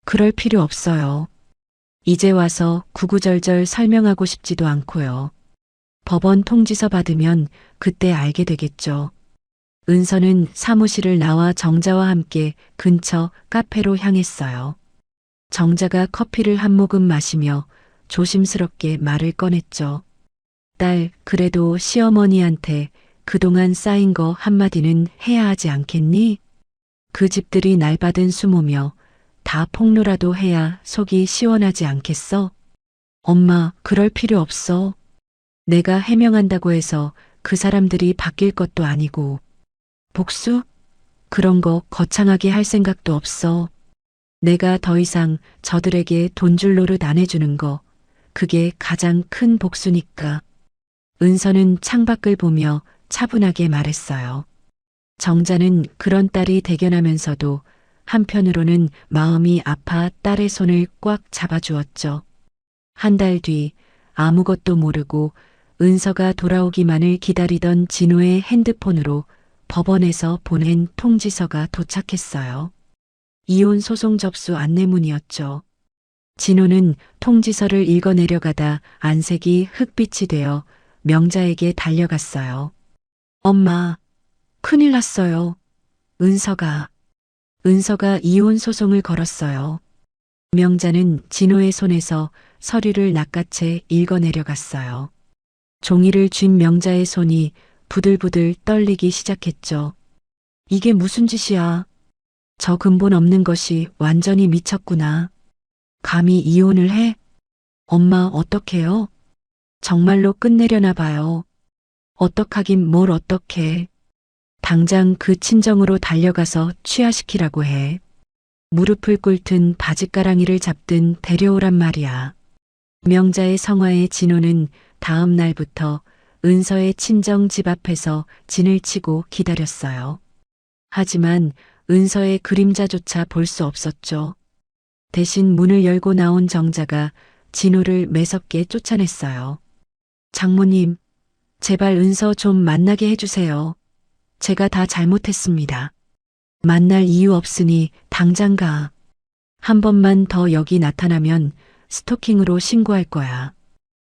Speaker 1: 그럴 필요 없어요. 이제 와서 구구절절 설명하고 싶지도 않고요. 법원 통지서 받으면 그때 알게 되겠죠. 은서는 사무실을 나와 정자와 함께 근처 카페로 향했어요. 정자가 커피를 한 모금 마시며 조심스럽게 말을 꺼냈죠. 딸, 그래도 시어머니한테 그동안 쌓인 거 한마디는 해야 하지 않겠니? 그 집들이 날 받은 수모며 다 폭로라도 해야 속이 시원하지 않겠어? 엄마, 그럴 필요 없어. 내가 해명한다고 해서 그 사람들이 바뀔 것도 아니고. 복수? 그런 거 거창하게 할 생각도 없어. 내가 더 이상 저들에게 돈 줄 노릇 안 해주는 거, 그게 가장 큰 복수니까. 은서는 창밖을 보며 차분하게 말했어요. 정자는 그런 딸이 대견하면서도 한편으로는 마음이 아파 딸의 손을 꽉 잡아주었죠. 한 달 뒤 아무것도 모르고 은서가 돌아오기만을 기다리던 진호의 핸드폰으로 법원에서 보낸 통지서가 도착했어요. 이혼 소송 접수 안내문이었죠. 진호는 통지서를 읽어내려가다 안색이 흑빛이 되어 명자에게 달려갔어요. 엄마, 큰일 났어요. 은서가 이혼 소송을 걸었어요. 명자는 진호의 손에서 서류를 낚아채 읽어내려갔어요. 종이를 쥔 명자의 손이 부들부들 떨리기 시작했죠. 이게 무슨 짓이야? 저 근본 없는 것이 완전히 미쳤구나. 감히 이혼을 해? 엄마 어떡해요? 정말로 끝내려나 봐요. 어떡하긴 뭘 어떡해. 당장 그 친정으로 달려가서 취하시키라고 해. 무릎을 꿇든 바짓가랑이를 잡든 데려오란 말이야. 명자의 성화에 진호는 다음 날부터 은서의 친정 집 앞에서 진을 치고 기다렸어요. 하지만 은서의 그림자조차 볼 수 없었죠. 대신 문을 열고 나온 정자가 진호를 매섭게 쫓아냈어요. 장모님, 제발 은서 좀 만나게 해주세요. 제가 다 잘못했습니다. 만날 이유 없으니 당장 가. 한 번만 더 여기 나타나면 스토킹으로 신고할 거야.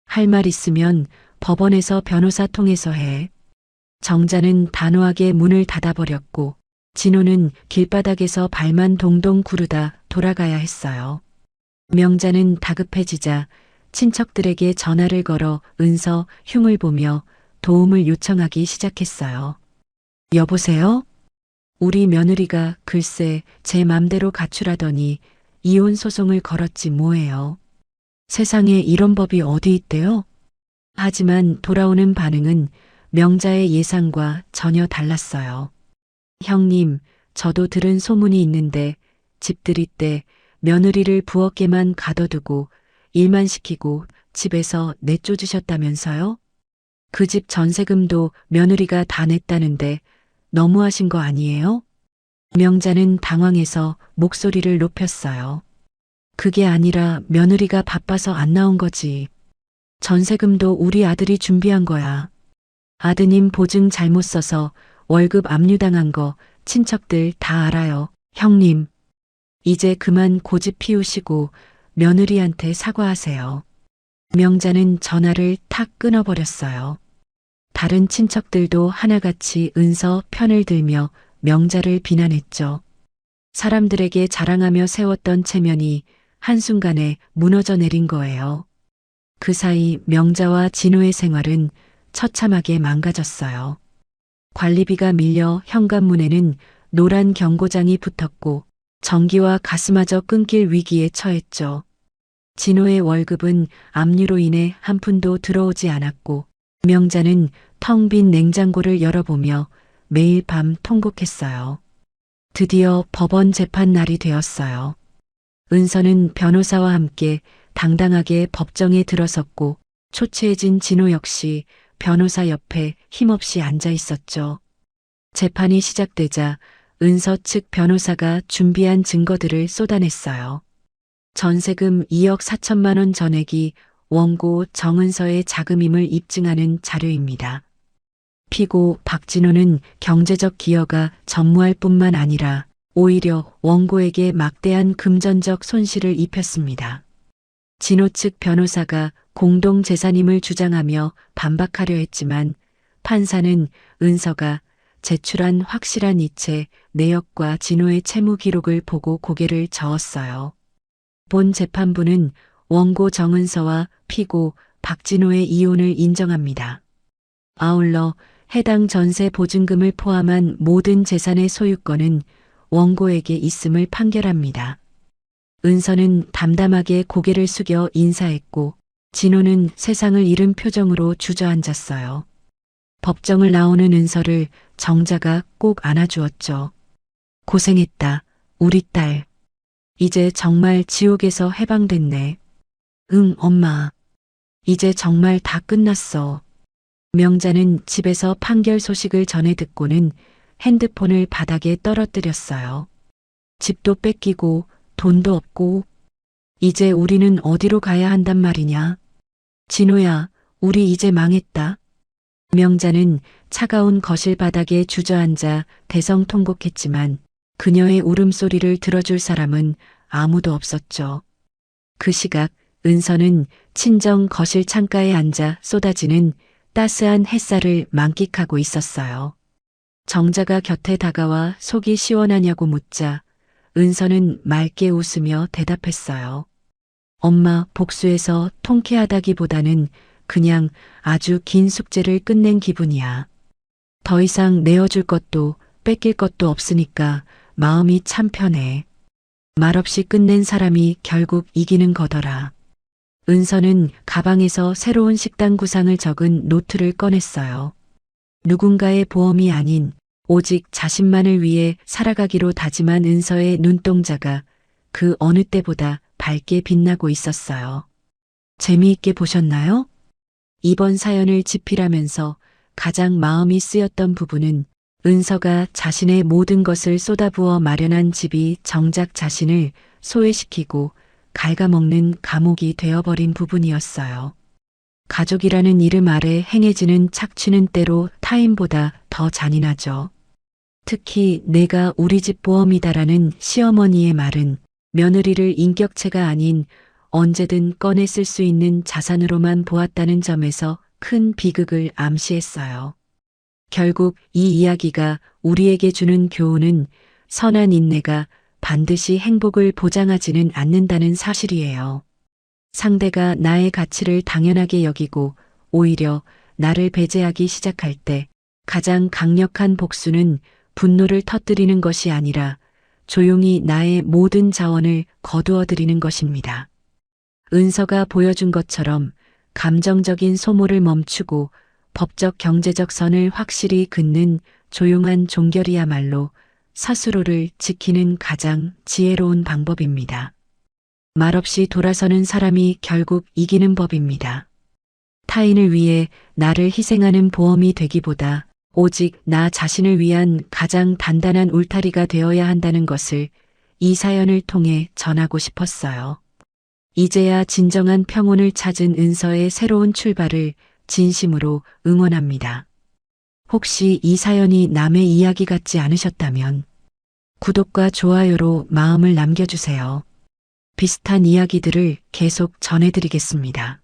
Speaker 1: 할 말 있으면 법원에서 변호사 통해서 해. 정자는 단호하게 문을 닫아버렸고 진호는 길바닥에서 발만 동동 구르다 돌아가야 했어요. 명자는 다급해지자 친척들에게 전화를 걸어 은서 흉을 보며 도움을 요청하기 시작했어요. 여보세요? 우리 며느리가 글쎄 제 맘대로 가출하더니 이혼 소송을 걸었지 뭐예요. 세상에 이런 법이 어디 있대요? 하지만 돌아오는 반응은 명자의 예상과 전혀 달랐어요. 형님, 저도 들은 소문이 있는데 집들이 때 며느리를 부엌에만 가둬두고 일만 시키고 집에서 내쫓으셨다면서요? 그 집 전세금도 며느리가 다 냈다는데 너무하신 거 아니에요? 명자는 당황해서 목소리를 높였어요. 그게 아니라 며느리가 바빠서 안 나온 거지. 전세금도 우리 아들이 준비한 거야. 아드님 보증 잘못 써서 월급 압류당한 거 친척들 다 알아요. 형님, 이제 그만 고집 피우시고 며느리한테 사과하세요. 명자는 전화를 탁 끊어버렸어요. 다른 친척들도 하나같이 은서 편을 들며 명자를 비난했죠. 사람들에게 자랑하며 세웠던 체면이 한순간에 무너져 내린 거예요. 그 사이 명자와 진호의 생활은 처참하게 망가졌어요. 관리비가 밀려 현관문에는 노란 경고장이 붙었고 전기와 가스마저 끊길 위기에 처했죠. 진호의 월급은 압류로 인해 한 푼도 들어오지 않았고 명자는 텅 빈 냉장고를 열어보며 매일 밤 통곡했어요. 드디어 법원 재판 날이 되었어요. 은서는 변호사와 함께 당당하게 법정에 들어섰고 초췌해진 진호 역시 변호사 옆에 힘없이 앉아 있었죠. 재판이 시작되자 은서 측 변호사가 준비한 증거들을 쏟아냈어요. 전세금 2억 4천만 원 전액이 원고 정은서의 자금임을 입증하는 자료입니다. 피고 박진호는 경제적 기여가 전무할 뿐만 아니라 오히려 원고에게 막대한 금전적 손실을 입혔습니다. 진호 측 변호사가 공동재산임을 주장하며 반박하려 했지만 판사는 은서가 제출한 확실한 이체 내역과 진호의 채무 기록을 보고 고개를 저었어요. 본 재판부는 원고 정은서와 피고 박진호의 이혼을 인정합니다. 아울러 해당 전세 보증금을 포함한 모든 재산의 소유권은 원고에게 있음을 판결합니다. 은서는 담담하게 고개를 숙여 인사했고 진호는 세상을 잃은 표정으로 주저앉았어요. 법정을 나오는 은서를 정자가 꼭 안아주었죠. 고생했다, 우리 딸. 이제 정말 지옥에서 해방됐네. 응, 엄마. 이제 정말 다 끝났어. 명자는 집에서 판결 소식을 전해 듣고는 핸드폰을 바닥에 떨어뜨렸어요. 집도 뺏기고 돈도 없고 이제 우리는 어디로 가야 한단 말이냐. 진호야, 우리 이제 망했다. 명자는 차가운 거실 바닥에 주저앉아 대성통곡했지만 그녀의 울음소리를 들어줄 사람은 아무도 없었죠. 그 시각 은서는 친정 거실 창가에 앉아 쏟아지는 따스한 햇살을 만끽하고 있었어요. 정자가 곁에 다가와 속이 시원하냐고 묻자 은서는 맑게 웃으며 대답했어요. 엄마, 복수해서 통쾌하다기보다는 그냥 아주 긴 숙제를 끝낸 기분이야. 더 이상 내어줄 것도 뺏길 것도 없으니까 마음이 참 편해. 말없이 끝낸 사람이 결국 이기는 거더라. 은서는 가방에서 새로운 식단 구상을 적은 노트를 꺼냈어요. 누군가의 보험이 아닌 오직 자신만을 위해 살아가기로 다짐한 은서의 눈동자가 그 어느 때보다 밝게 빛나고 있었어요. 재미있게 보셨나요? 이번 사연을 집필하면서 가장 마음이 쓰였던 부분은 은서가 자신의 모든 것을 쏟아부어 마련한 집이 정작 자신을 소외시키고 갉아먹는 감옥이 되어버린 부분이었어요. 가족이라는 이름 아래 행해지는 착취는 때로 타인보다 더 잔인하죠. 특히 내가 우리 집 보험이다라는 시어머니의 말은 며느리를 인격체가 아닌 언제든 꺼내 쓸 수 있는 자산으로만 보았다는 점에서 큰 비극을 암시했어요. 결국 이 이야기가 우리에게 주는 교훈은 선한 인내가 반드시 행복을 보장하지는 않는다는 사실이에요. 상대가 나의 가치를 당연하게 여기고 오히려 나를 배제하기 시작할 때 가장 강력한 복수는 분노를 터뜨리는 것이 아니라 조용히 나의 모든 자원을 거두어들이는 것입니다. 은서가 보여준 것처럼 감정적인 소모를 멈추고 법적 경제적 선을 확실히 긋는 조용한 종결이야말로 스스로를 지키는 가장 지혜로운 방법입니다. 말없이 돌아서는 사람이 결국 이기는 법입니다. 타인을 위해 나를 희생하는 보험이 되기보다 오직 나 자신을 위한 가장 단단한 울타리가 되어야 한다는 것을 이 사연을 통해 전하고 싶었어요. 이제야 진정한 평온을 찾은 은서의 새로운 출발을 진심으로 응원합니다. 혹시 이 사연이 남의 이야기 같지 않으셨다면 구독과 좋아요로 마음을 남겨주세요. 비슷한 이야기들을 계속 전해드리겠습니다.